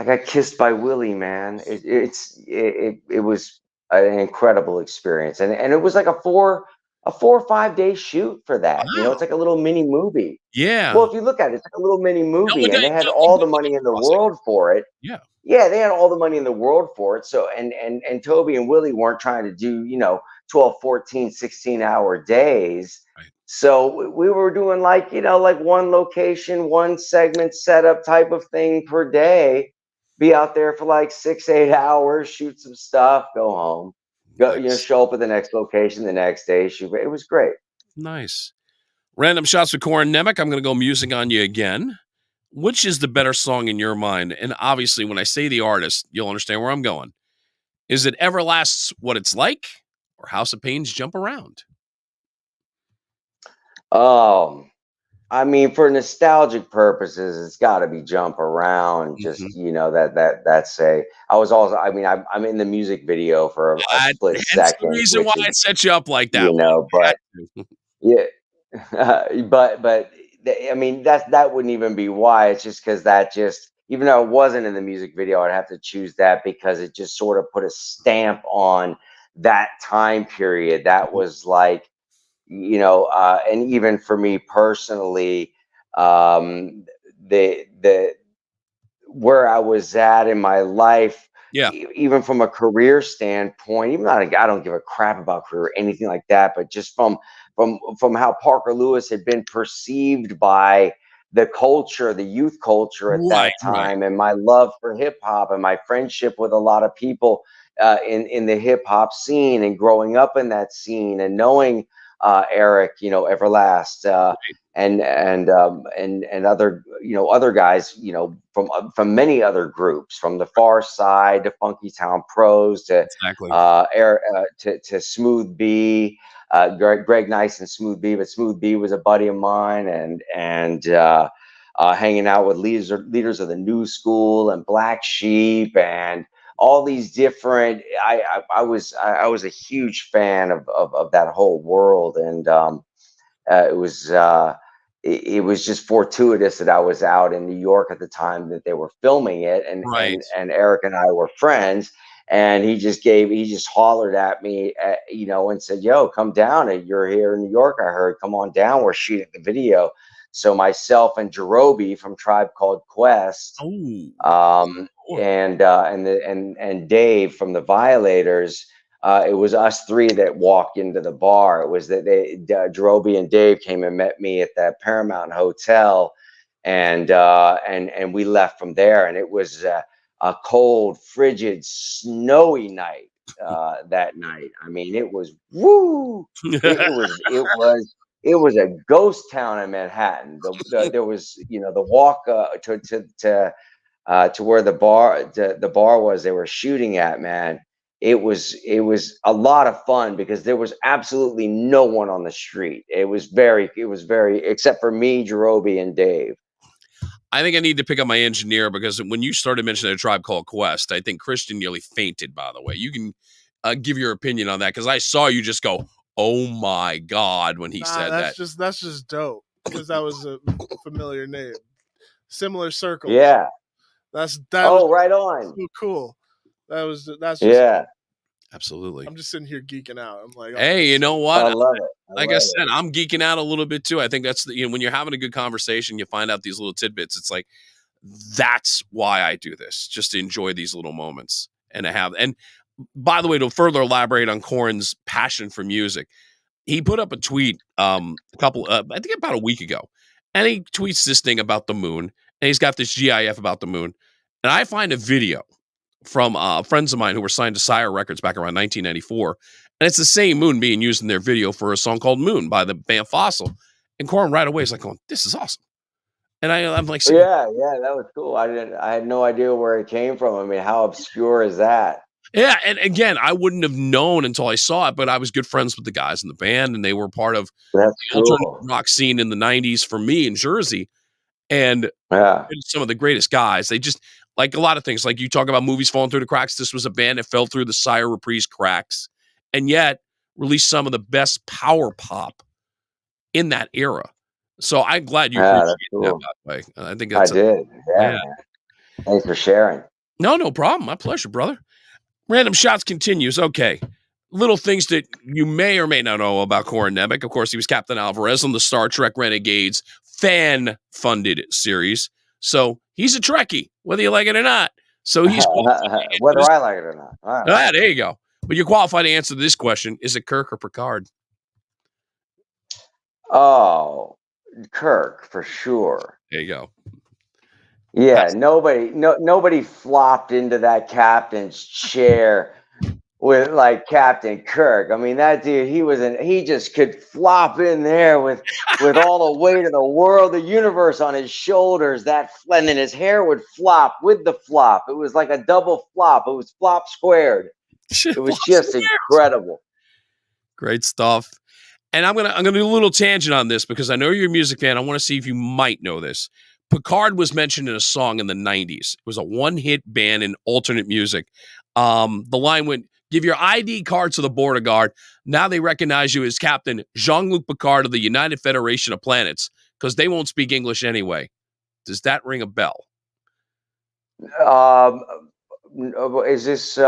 got kissed by Willie, man. It was an incredible experience, and it was like a 4 or 5 day shoot for that. wow. It's like a little mini movie. Well, Yeah. if you look at it, it's like a little mini movie, and they had Definitely all the double money in the crossing. world for it. Yeah. Yeah, they had all the money in the world for it. So, and Toby and Willie weren't trying to do, 12, 14, 16 hour days. Right. So we were doing like, like one location, one segment setup type of thing per day. Be out there for like 6, 8 hours, shoot some stuff, go home. Go, Nice. show up at the next location the next day, shoot. It was great. Nice. Random shots with Corin Nemec. I'm going to go music on you again. Which is the better song in your mind? And obviously, when I say the artist, you'll understand where I'm going. Is it Everlast's What It's Like or House of Pain's Jump Around? Um, I mean, for nostalgic purposes, it's got to be jump around. Mhm. Just that's a. I was also. I mean, I'm in the music video for a Uh, split Hence the second, reason which why is I set you up like that one. but Had to. yeah, I mean, that wouldn't even be why. It's just because that just, even though it wasn't in the music video, I'd have to choose that because it just sort of put a stamp on that time period. That was like, and even for me personally, um, the where I was at in my life, Yeah. even from a career standpoint, even though I don't give a crap about career or anything like that, but just from how Parker Lewis had been perceived by the culture, the youth culture at Right, that right. time, and my love for hip hop and my friendship with a lot of people in the hip hop scene, and growing up in that scene, and knowing Eric, Everlast, and other, other guys, from many other groups, from the Far Side to Funky Town Pros to Exactly. Eric, to Smooth B, Greg Nice and Smooth B. But Smooth B was a buddy of mine, and hanging out with leaders of the New School and Black Sheep and all these different. I was a huge fan of that whole world, and it was it was just fortuitous that I was out in New York at the time that they were filming it, and Right. and and Eric and I were friends, and he just hollered at me, and said, "Yo, come down! You're here in New York. I heard. Come on down. We're shooting the video." So myself and Jerobi from Tribe Called Quest, Oh, or and Dave from the Violators. It was us three that walked into the bar. It was that Jerobi and Dave came and met me at the Paramount Hotel, and we left from there. And it was a cold, frigid, snowy night that night. I mean, it was woo. It was a ghost town in Manhattan. There was, the walk to where the bar was they were shooting at, man. It was a lot of fun because there was absolutely no one on the street. It was very except for me, Jerobi, and Dave. I think I need to pick up my engineer because when you started mentioning A Tribe Called Quest, I think Christian nearly fainted, by the way. You can give your opinion on that because I saw you just go, oh my God, when he Nah, said that. that's just dope because that was a familiar name. Similar circles. Yeah. That was Oh, right on. so cool. That's just Yeah. Absolutely. I'm just sitting here geeking out. I'm like, oh, Hey, you know I what? love it. I Like I love said, it. I'm geeking out a little bit too. I think that's when you're having a good conversation, you find out these little tidbits. It's like, that's why I do this, just to enjoy these little moments and to have. And by the way, to further elaborate on Corin's passion for music, he put up a tweet I think about a week ago, and he tweets this thing about the moon, and he's got this GIF about the moon, and I find a video from friends of mine who were signed to Sire Records back around 1994. And it's the same Moon being used in their video for a song called Moon by the band Fossil. And Corin right away is like going, this is awesome. And I'm like, yeah, that was cool. I had no idea where it came from. I mean, how obscure is that? Yeah, and again, I wouldn't have known until I saw it, but I was good friends with the guys in the band, and they were part of the alternate rock scene in the 90s for me in Jersey. And some of the greatest guys. They just, like a lot of things, like you talk about movies falling through the cracks. This was a band that fell through the Sire Reprise cracks, and yet released some of the best power pop in that era. So I'm glad you appreciate that way. I think that's did. Yeah. Thanks for sharing. No problem. My pleasure, brother. Random Shots continues. Okay. Little things that you may or may not know about Corin Nemec. Of course, he was Captain Alvarez on the Star Trek Renegades fan-funded series. So he's a Trekkie, whether you like it or not. So he's whether I like it or not. All right. There you go. But you're qualified to answer this question. Is it Kirk or Picard? Oh, Kirk, for sure. There you go. Yeah, nobody flopped into that captain's chair with like Captain Kirk. I mean, that dude, he just could flop in there with all the weight of the world, the universe on his shoulders. And then his hair would flop with the flop. It was like a double flop. It was flop squared. It was just incredible. Great stuff. And I'm gonna do a little tangent on this because I know you're a music fan. I want to see if you might know this. Picard was mentioned in a song in the 90s. It was a one-hit band in alternate music. The line went, "Give your ID card to the border guard. Now they recognize you as Captain Jean-Luc Picard of the United Federation of Planets because they won't speak English anyway." Does that ring a bell? Is this...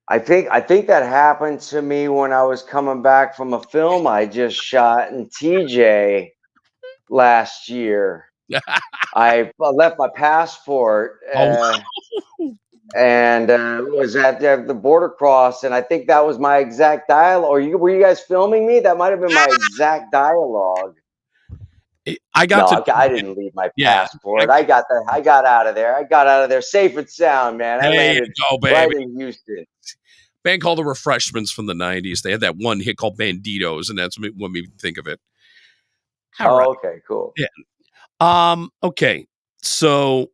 I think that happened to me when I was coming back from a film I just shot in TJ last year. I left my passport and was at the border cross, and I think that was my exact dialogue. Were you guys filming me? That might have been my exact dialogue. I didn't leave my passport. I got out of there. I got out of there safe and sound, man. I landed right in Houston. Band called the Refreshments from the 90s. They had that one hit called Banditos, and that's what made me think of it. Okay, cool. Yeah. Okay. So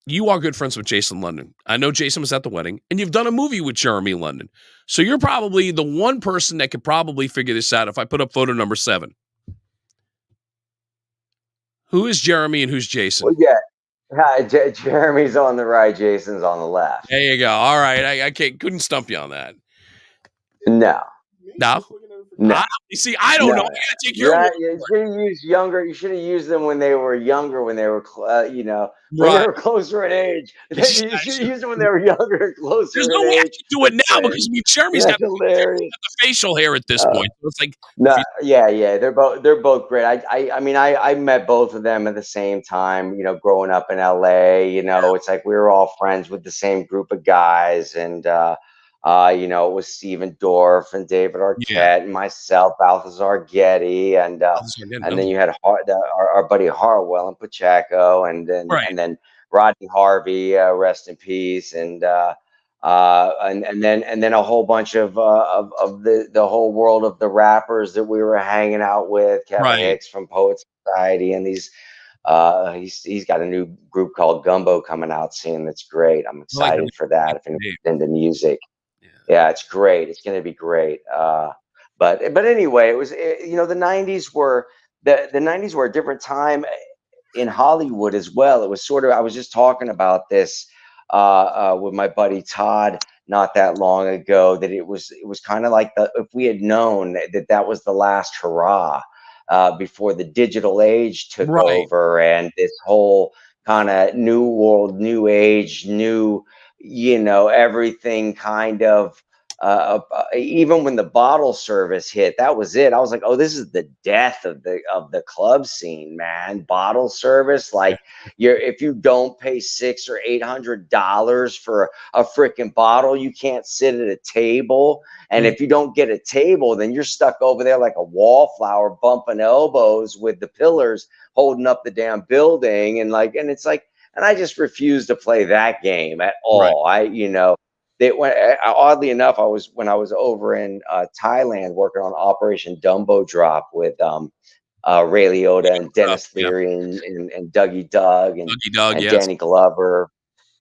you are good friends with Jason London. I know Jason was at the wedding, and you've done a movie with Jeremy London. So you're probably the one person that could probably figure this out if I put up photo number 7. Who is Jeremy and who's Jason? Well, Jeremy's on the right, Jason's on the left. There you go. All right. I couldn't stump you on that. No. You see, I don't know. I gotta take your word. You should have used younger. You should have used them when they were younger, when they were, when they were closer in age. You should have used them when they were younger and closer. There's no way I can do it now because Jeremy's got the facial hair at this point. So it's like they're both great. I met both of them at the same time. Growing up in LA, it's like we were all friends with the same group of guys, and it was Stephen Dorff and David Arquette and myself, Balthazar Getty, and then you had our buddy Harwell and Pacheco, and then Rodney Harvey, rest in peace, and then a whole bunch of the whole world of the rappers that we were hanging out with, Kevin Hicks from Poets Society, and these. He's got a new group called Gumbo coming out soon. That's great. I'm excited for that. If anybody's into music. Yeah, it's great. It's going to be great. But anyway, it was the 90s were the 90s were a different time in Hollywood as well. It was sort of, I was just talking about this with my buddy Todd not that long ago, that it was kind of like if we had known that was the last hurrah before the digital age took over, and this whole kind of new world, new age, new everything kind of even when the bottle service hit, that was it. I was like, oh, this is the death of the club scene, man. Bottle service, like if you don't pay $600 or $800 for a freaking bottle, you can't sit at a table. And if you don't get a table, then you're stuck over there like a wallflower, bumping elbows with the pillars holding up the damn building. And it's like, and I just refused to play that game at Right. all. Oddly enough, when I was over in Thailand working on Operation Dumbo Drop with Ray Liotta and Dennis Yeah. Leary and Dougie Doug Dougie Doug, and yes. Danny Glover.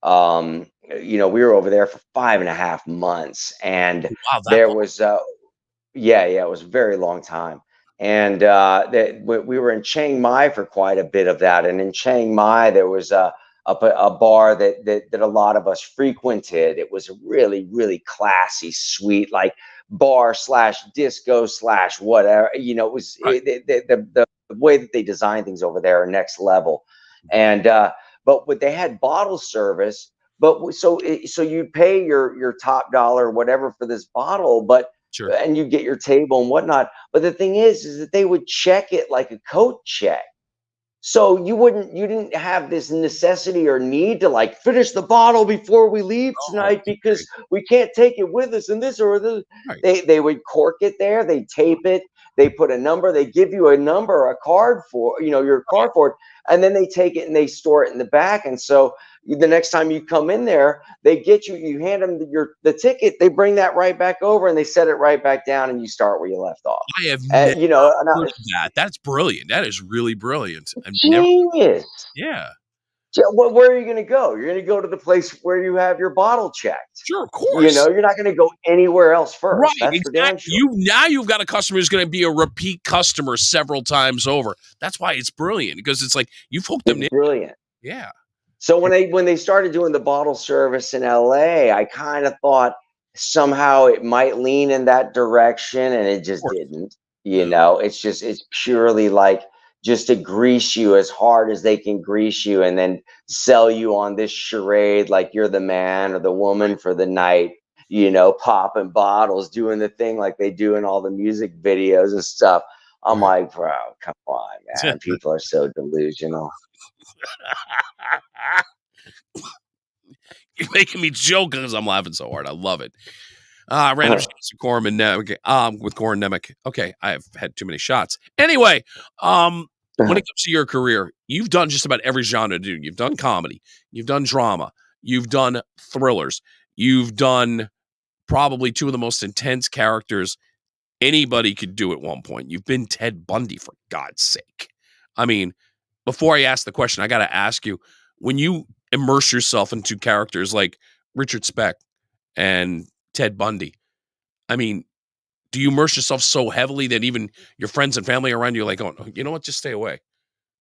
We were over there for 5.5 months, and Wow, that there long. was it was a very long time. And we were in Chiang Mai for quite a bit of that. And in Chiang Mai, there was a bar that a lot of us frequented. It was a really, really classy, sweet, like bar / disco / whatever. It was Right. the way that they design things over there are next level. And but they had bottle service. But so you pay your top dollar or whatever for this bottle, Sure. and you get your table and whatnot. But the thing is that they would check it like a coat check. So you didn't have this necessity or need to like finish the bottle before we leave Oh, tonight because we can't take it with us and this or this. right. They would cork it there, they tape it, they put a number, they give you a number, a card for, your card for it, and then they take it and they store it in the back. And so the next time you come in there, you hand them the ticket, they bring that right back over and they set it right back down and you start where you left off. I have never And, heard of that. That's brilliant. That is really brilliant. I've never. genius. Yeah. Where are you going to go? You're going to go to the place where you have your bottle checked. Sure, of course. You're not going to go anywhere else first. Right, That's for damn exactly. sure. You've got a customer who's going to be a repeat customer several times over. That's why it's brilliant, because it's like you've hooked them in. Brilliant. Yeah. So when they started doing the bottle service in LA, I kind of thought somehow it might lean in that direction, and it just didn't. It's purely like just to grease you as hard as they can grease you, and then sell you on this charade like you're the man or the woman for the night. Popping bottles, doing the thing like they do in all the music videos and stuff. I'm like, bro, come on, man. People are so delusional. You're making me joke because I'm laughing so hard. I love it. Random shots with Corin and Nemec. With Corin Nemec. Okay, I've had too many shots. Anyway, when it comes to your career, you've done just about every genre, dude. You've done comedy, you've done drama, you've done thrillers, you've done probably two of the most intense characters anybody could do at one point. You've been Ted Bundy, for God's sake. I mean, before I ask the question, I got to ask you, when you immerse yourself into characters like Richard Speck and Ted Bundy, I mean, do you immerse yourself so heavily that even your friends and family around you are like, oh, you know what, just stay away?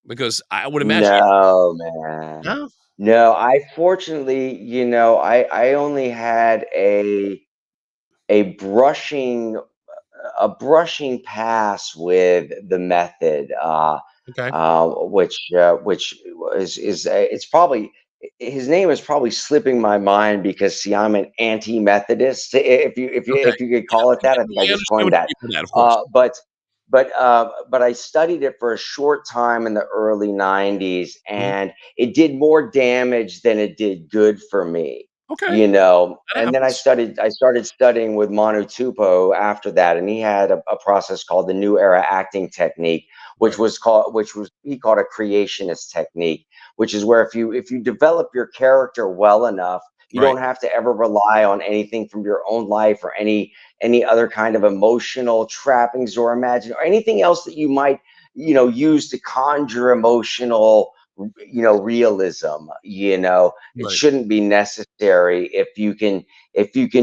Because I would imagine. No, man. No? No, I fortunately, I only had a brushing pass with the method, Okay. which is it's probably, his name is probably slipping my mind because see, I'm an anti-Methodist, if you could call it that. I think I just coined that. But I studied it for a short time in the early 90s, and it did more damage than it did good for me. Okay. And then I started studying with Manu Tupou after that, and he had a process called the New Era Acting Technique, which he called a creationist technique, which is where if you develop your character well enough, you don't have to ever rely on anything from your own life or any other kind of emotional trappings or imagine or anything else that you might use to conjure emotional realism. It shouldn't be necessary if you can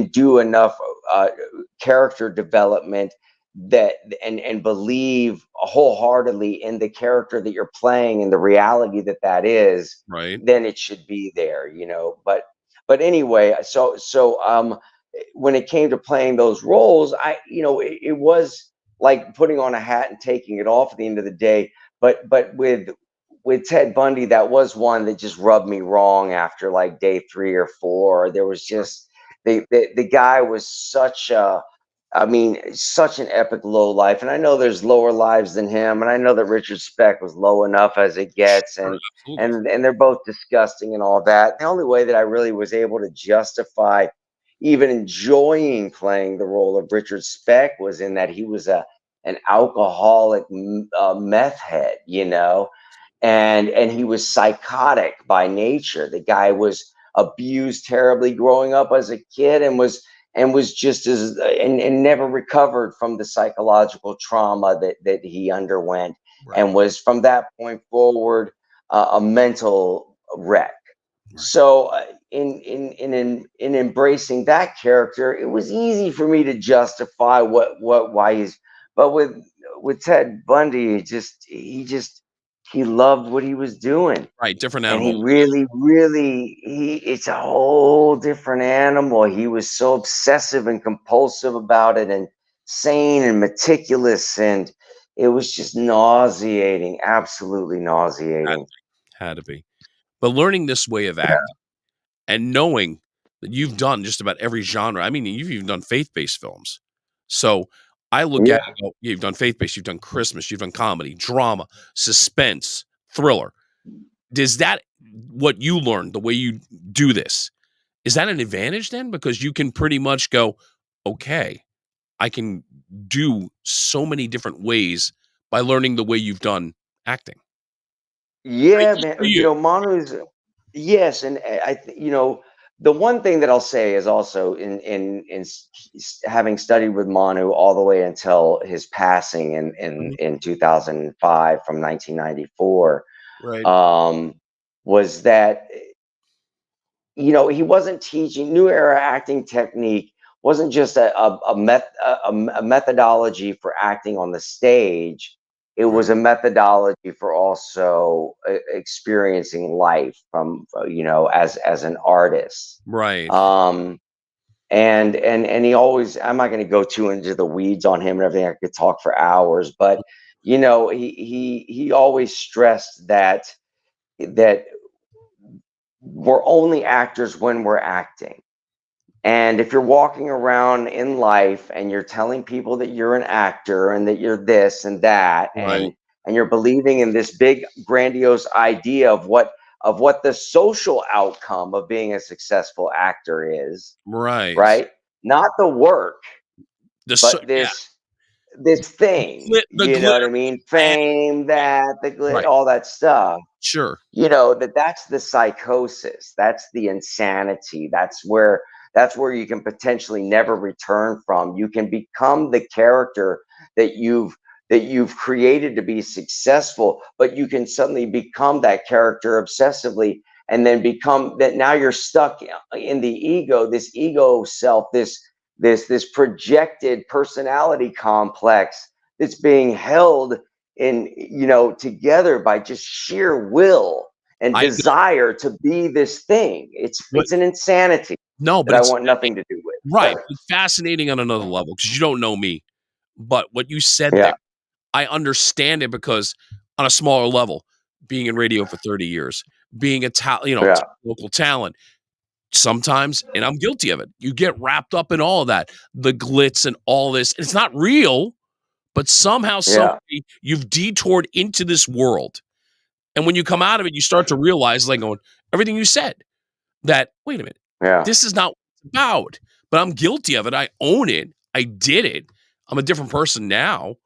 do enough character development and believe wholeheartedly in the character that you're playing and the reality that is, then it should be there. But anyway, so when it came to playing those roles, it was like putting on a hat and taking it off at the end of the day. But with Ted Bundy, that was one that just rubbed me wrong after like day 3 or 4. There was just the guy was such an epic low life. And I know there's lower lives than him, and I know that Richard Speck was low enough as it gets, and they're both disgusting and all that. The only way that I really was able to justify even enjoying playing the role of Richard Speck was in that he was an alcoholic meth head, and he was psychotic by nature. The guy was abused terribly growing up as a kid, and was just as and never recovered from the psychological trauma that he underwent, Right. and was from that point forward a mental wreck. Right. So in embracing that character, it was easy for me to justify why he's. But with Ted Bundy, he loved what he was doing. Right, different And animal. he really, it's a whole different animal. He was so obsessive and compulsive about it, and sane and meticulous, and it was just nauseating, absolutely nauseating. Had to be. But learning this way of acting and knowing that you've done just about every genre. I mean, you've even done faith-based films. So I look at it and go, you've done faith-based, you've done Christmas, you've done comedy, drama, suspense, thriller. Is that what you learned, the way you do this? Is that an advantage then? Because you can pretty much go, okay, I can do so many different ways by learning the way you've done acting. Yeah, Just man. for you. Manu's, yes, and the one thing that I'll say is also having studied with Manu all the way until his passing in 2005 from 1994, Right. was that he wasn't teaching new era acting technique. Wasn't just a methodology for acting on the stage. It was a methodology for also experiencing life from as an artist. Right. And he always, I'm not going to go too into the weeds on him and everything. I could talk for hours, but he always stressed that we're only actors when we're acting. And if you're walking around in life and you're telling people that you're an actor and that you're this and that, Right. and you're believing in this big grandiose idea of what the social outcome of being a successful actor is, right? Not the work, but this thing, The know what I glitter. mean? Fame, Right. all that stuff. Sure. That's the psychosis. That's the insanity. That's where you can potentially never return from. You can become the character that you've created to be successful, but you can suddenly become that character obsessively, and then become that. Now you're stuck in the ego, this ego self, this projected personality complex that's being held in together by just sheer will and desire to be this thing. It's an insanity. No, but that I want nothing to do with. Right. It's fascinating on another level because you don't know me. But what you said Yeah. there, I understand it because on a smaller level, being in radio for 30 years, being a local talent, sometimes, and I'm guilty of it, you get wrapped up in all of that, the glitz and all this. It's not real, but somehow, somebody, you've detoured into this world. And when you come out of it, you start to realize, like going, everything you said, that, wait a minute, this is not what it's about. But I'm guilty of it. I own it. I did it. I'm a different person now.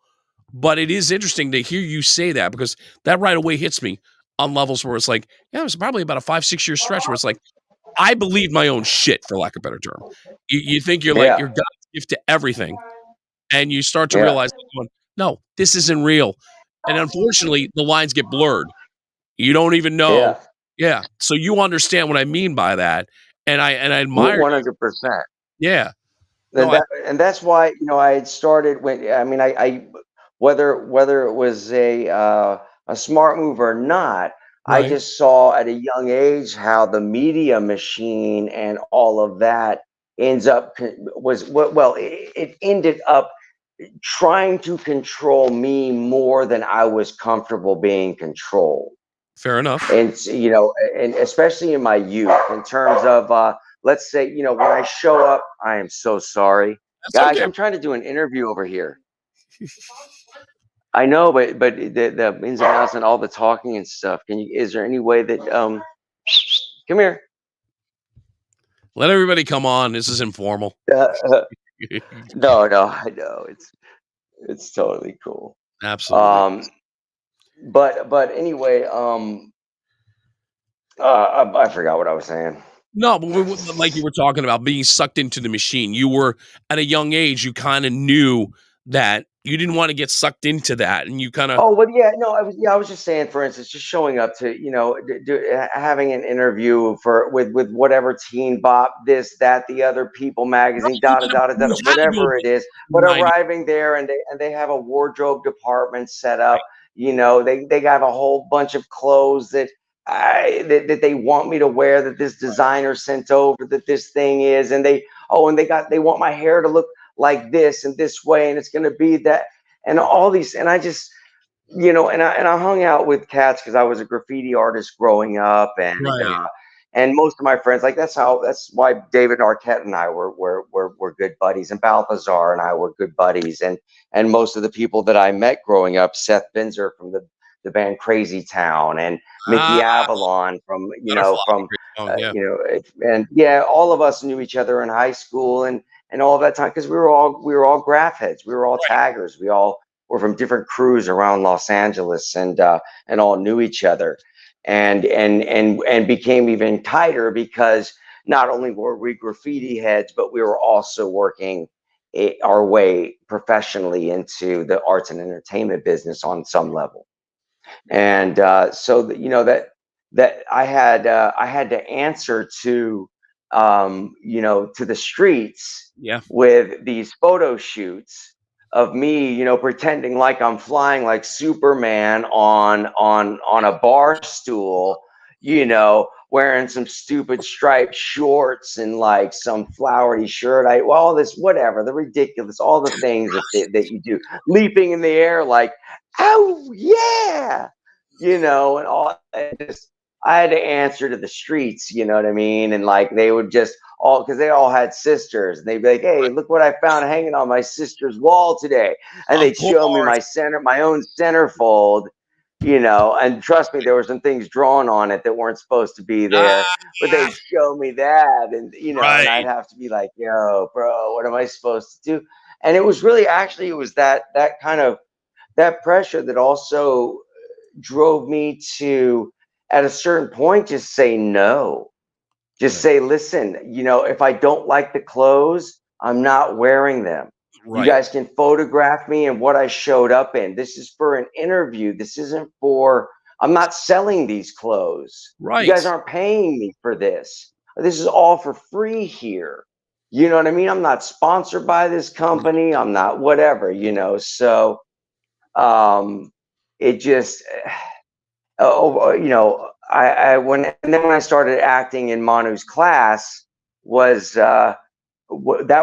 But it is interesting to hear you say that, because that right away hits me on levels where it's like, yeah, it was probably about a 5-6 year stretch where it's like, I believe my own shit, for lack of a better term. You think you're like, you're God's gift to everything. And you start to realize, no, this isn't real. And unfortunately, the lines get blurred. You don't even know. Yeah. So you understand what I mean by that. And I admire 100%. Yeah. And that's why I had started when I whether it was a smart move or not, I just saw at a young age how the media machine and all of that ends up it ended up trying to control me more than I was comfortable being controlled. Fair enough. And and especially in my youth, in terms of let's say, when I show up, I am so sorry. That's Guys, okay. I'm trying to do an interview over here. I know, but the ins and outs and all the talking and stuff. Is there any way that come here? Let everybody come on. This is informal. No, I know. It's totally cool. Absolutely. but anyway, I forgot what I was saying. No, but like you were talking about being sucked into the machine. You were at a young age, you kind of knew that you didn't want to get sucked into that, and you kind of Oh, but yeah, no, I was just saying, for instance, just showing up to, having an interview with whatever Teen Bop, this, that, the other People magazine, you had to go whatever it is, but 90. arriving there and they have a wardrobe department set up. They have a whole bunch of clothes that they want me to wear, that this designer sent over, that this thing is, and they want my hair to look like this and this way, and it's going to be that, and all these, and I just, and I hung out with cats because I was a graffiti artist growing up, Right. And most of my friends, like that's why David Arquette and I were good buddies, and Balthazar and I were good buddies, and most of the people that I met growing up, Seth Binzer from the band Crazy Town, and Mickey Avalon from Butterfly. Oh, yeah. and yeah, all of us knew each other in high school and all that time because we were all graph heads, we were all taggers, we all were from different crews around Los Angeles, and all knew each other, and became even tighter because not only were we graffiti heads, but we were also working our way professionally into the arts and entertainment business on some level. And so that I had to answer to to the streets Yeah. with these photo shoots of me, pretending like I'm flying like Superman on a bar stool, wearing some stupid striped shorts and like some flowery shirt. All this, whatever, the ridiculous, all the things that you do, leaping in the air like, oh yeah, and all. I had to answer to the streets, you know what I mean? And like they would just all, because they all had sisters, and they'd be like, "Hey, look what I found hanging on my sister's wall today," and Of they'd show me course. my own centerfold, and trust me, there were some things drawn on it that weren't supposed to be there, but they'd show me that, and and I'd Right. have to be like, "Yo, bro, what am I supposed to do?" And it was really, actually, it was that kind of that pressure that also drove me to, at a certain point, just say no. Just say, listen, if I don't like the clothes, I'm not wearing them. You Right. guys can photograph me and what I showed up in. This is for an interview. This isn't for, I'm not selling these clothes. You Right. guys aren't paying me for this. This is all for free here. You know what I mean? I'm not sponsored by this company. I'm not whatever, So it just, I when and then when I started acting in Manu's class was that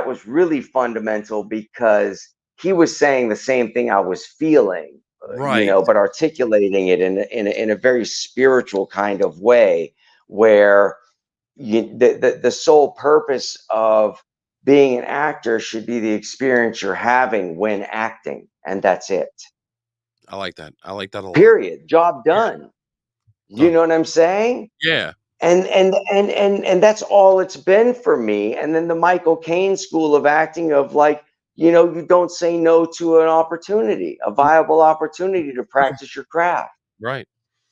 was really fundamental because he was saying the same thing I was feeling, Right. but articulating it in a very spiritual kind of way, where the sole purpose of being an actor should be the experience you're having when acting, and that's it. I like that. I like that a lot. Period. Job done. You Done. know what I'm saying? Yeah. And that's all it's been for me. And then the Michael Caine school of acting of like, you don't say no to an opportunity, a viable opportunity to practice your craft. Right.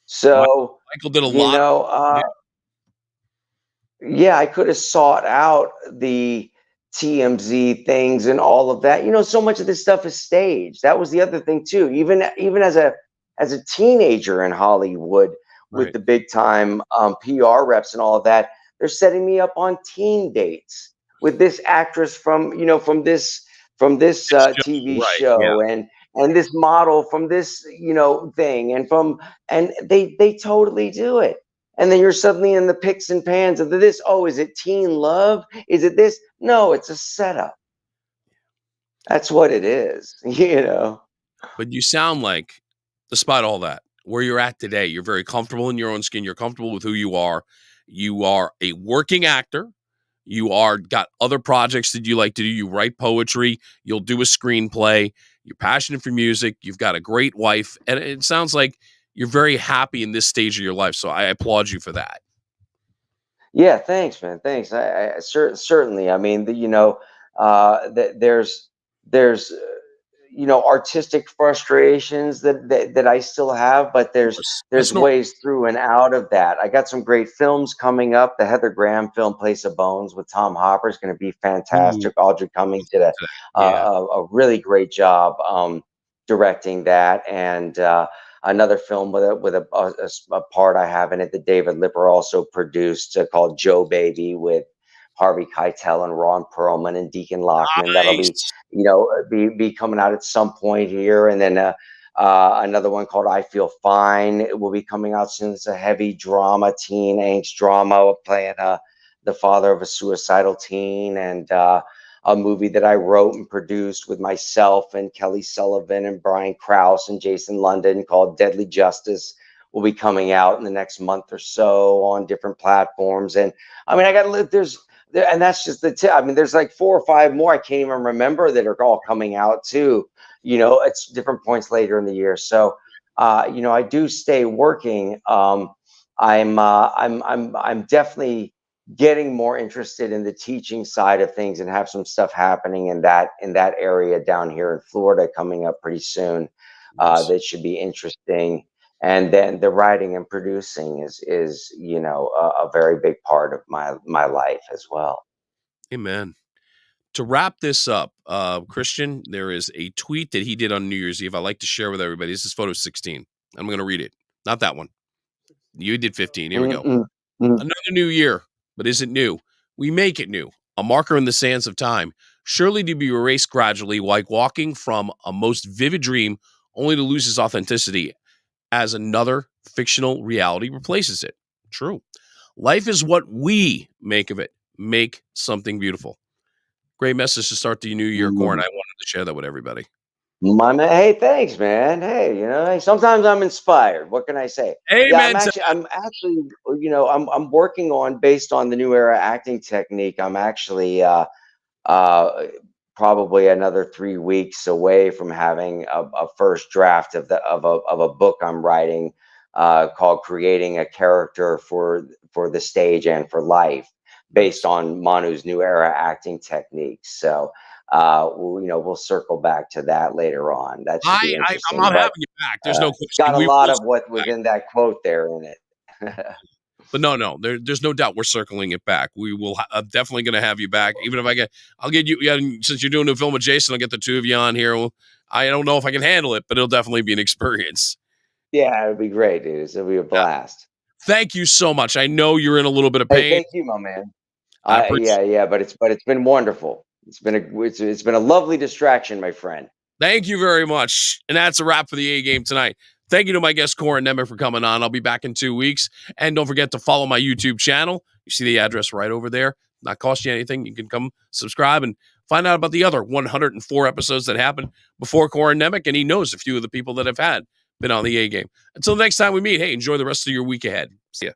So, Michael did a lot. Yeah. yeah, I could have sought out the TMZ things and all of that. So much of this stuff is staged. That was the other thing too. Even as a teenager in Hollywood, with Right. the big time PR reps and all of that, they're setting me up on teen dates with this actress from this TV Right. Yeah. show, and this model from this thing, and they totally do it. And then you're suddenly in the picks and pans of this. Oh, is it teen love? Is it this? No, it's a setup. That's what it is, But you sound like, despite all that, where you're at today, you're very comfortable in your own skin. You're comfortable with who you are. You are a working actor. You are got other projects that you like to do. You write poetry. You'll do a screenplay. You're passionate for music. You've got a great wife. And it sounds like you're very happy in this stage of your life. So I applaud you for that. Yeah, thanks, man. Thanks. Certainly. I mean, there's artistic frustrations that I still have, but there's ways through and out of that. I got some great films coming up. The Heather Graham film, Place of Bones, with Tom Hopper, is going to be fantastic. Audrey Cummings did a really great job directing that, and another film with a part I have in it that David Lipper also produced, called Joe Baby, with Harvey Keitel and Ron Perlman and Deacon Lockman. Nice. That'll be coming out at some point here. And then another one called I Feel Fine. It will be coming out soon. It's a heavy drama, teen angst drama, playing the father of a suicidal teen, and a movie that I wrote and produced with myself and Kelly Sullivan and Brian Krause and Jason London, called Deadly Justice. Will be coming out in the next month or so on different platforms. And I mean, I got to live. And that's just the tip. I mean, there's like 4 or 5 more I can't even remember that are all coming out too. It's different points later in the year. So, I do stay working. I'm definitely getting more interested in the teaching side of things, and have some stuff happening in that area down here in Florida coming up pretty soon. That should be interesting. And then the writing and producing is a very big part of my life as well. Amen. To wrap this up, Christian, there is a tweet that he did on New Year's Eve I'd like to share with everybody. This is photo 16. I'm going to read it. Not that one. You did 15. Here we go. Another new year, but is it new? We make it new. A marker in the sands of time, surely to be erased gradually, like walking from a most vivid dream, only to lose its authenticity as another fictional reality replaces it. True. Life is what we make of it. Make something beautiful. Great message to start the new year, Corin. I wanted to share that with everybody. My man, hey, thanks, man. Hey, sometimes I'm inspired. What can I say? Amen. Yeah, I'm actually, I'm working on, based on the new era acting technique. I'm actually probably another 3 weeks away from having a first draft of a book I'm writing, called "Creating a Character for the Stage and for Life," based on Manu's new era acting techniques. So, we'll circle back to that later on. That should be interesting. I'm not having you back. There's no question. It's got a lot of what was in that quote there in it. But no, there's no doubt we're circling it back. We will definitely going to have you back. Even if I'll get you. Yeah, since you're doing a film with Jason, I'll get the two of you on here. I don't know if I can handle it, but it'll definitely be an experience. Yeah, it'd be great, dude. It'll be a blast. Thank you so much. I know you're in a little bit of pain. Hey, thank you, my man. But it's been wonderful. It's been a lovely distraction, my friend. Thank you very much. And that's a wrap for the A Game tonight. Thank you to my guest, Corin Nemec, for coming on. I'll be back in 2 weeks. And don't forget to follow my YouTube channel. You see the address right over there. Not cost you anything. You can come subscribe and find out about the other 104 episodes that happened before Corin Nemec. And he knows a few of the people that have been on the A Game. Until next time we meet, hey, enjoy the rest of your week ahead. See ya.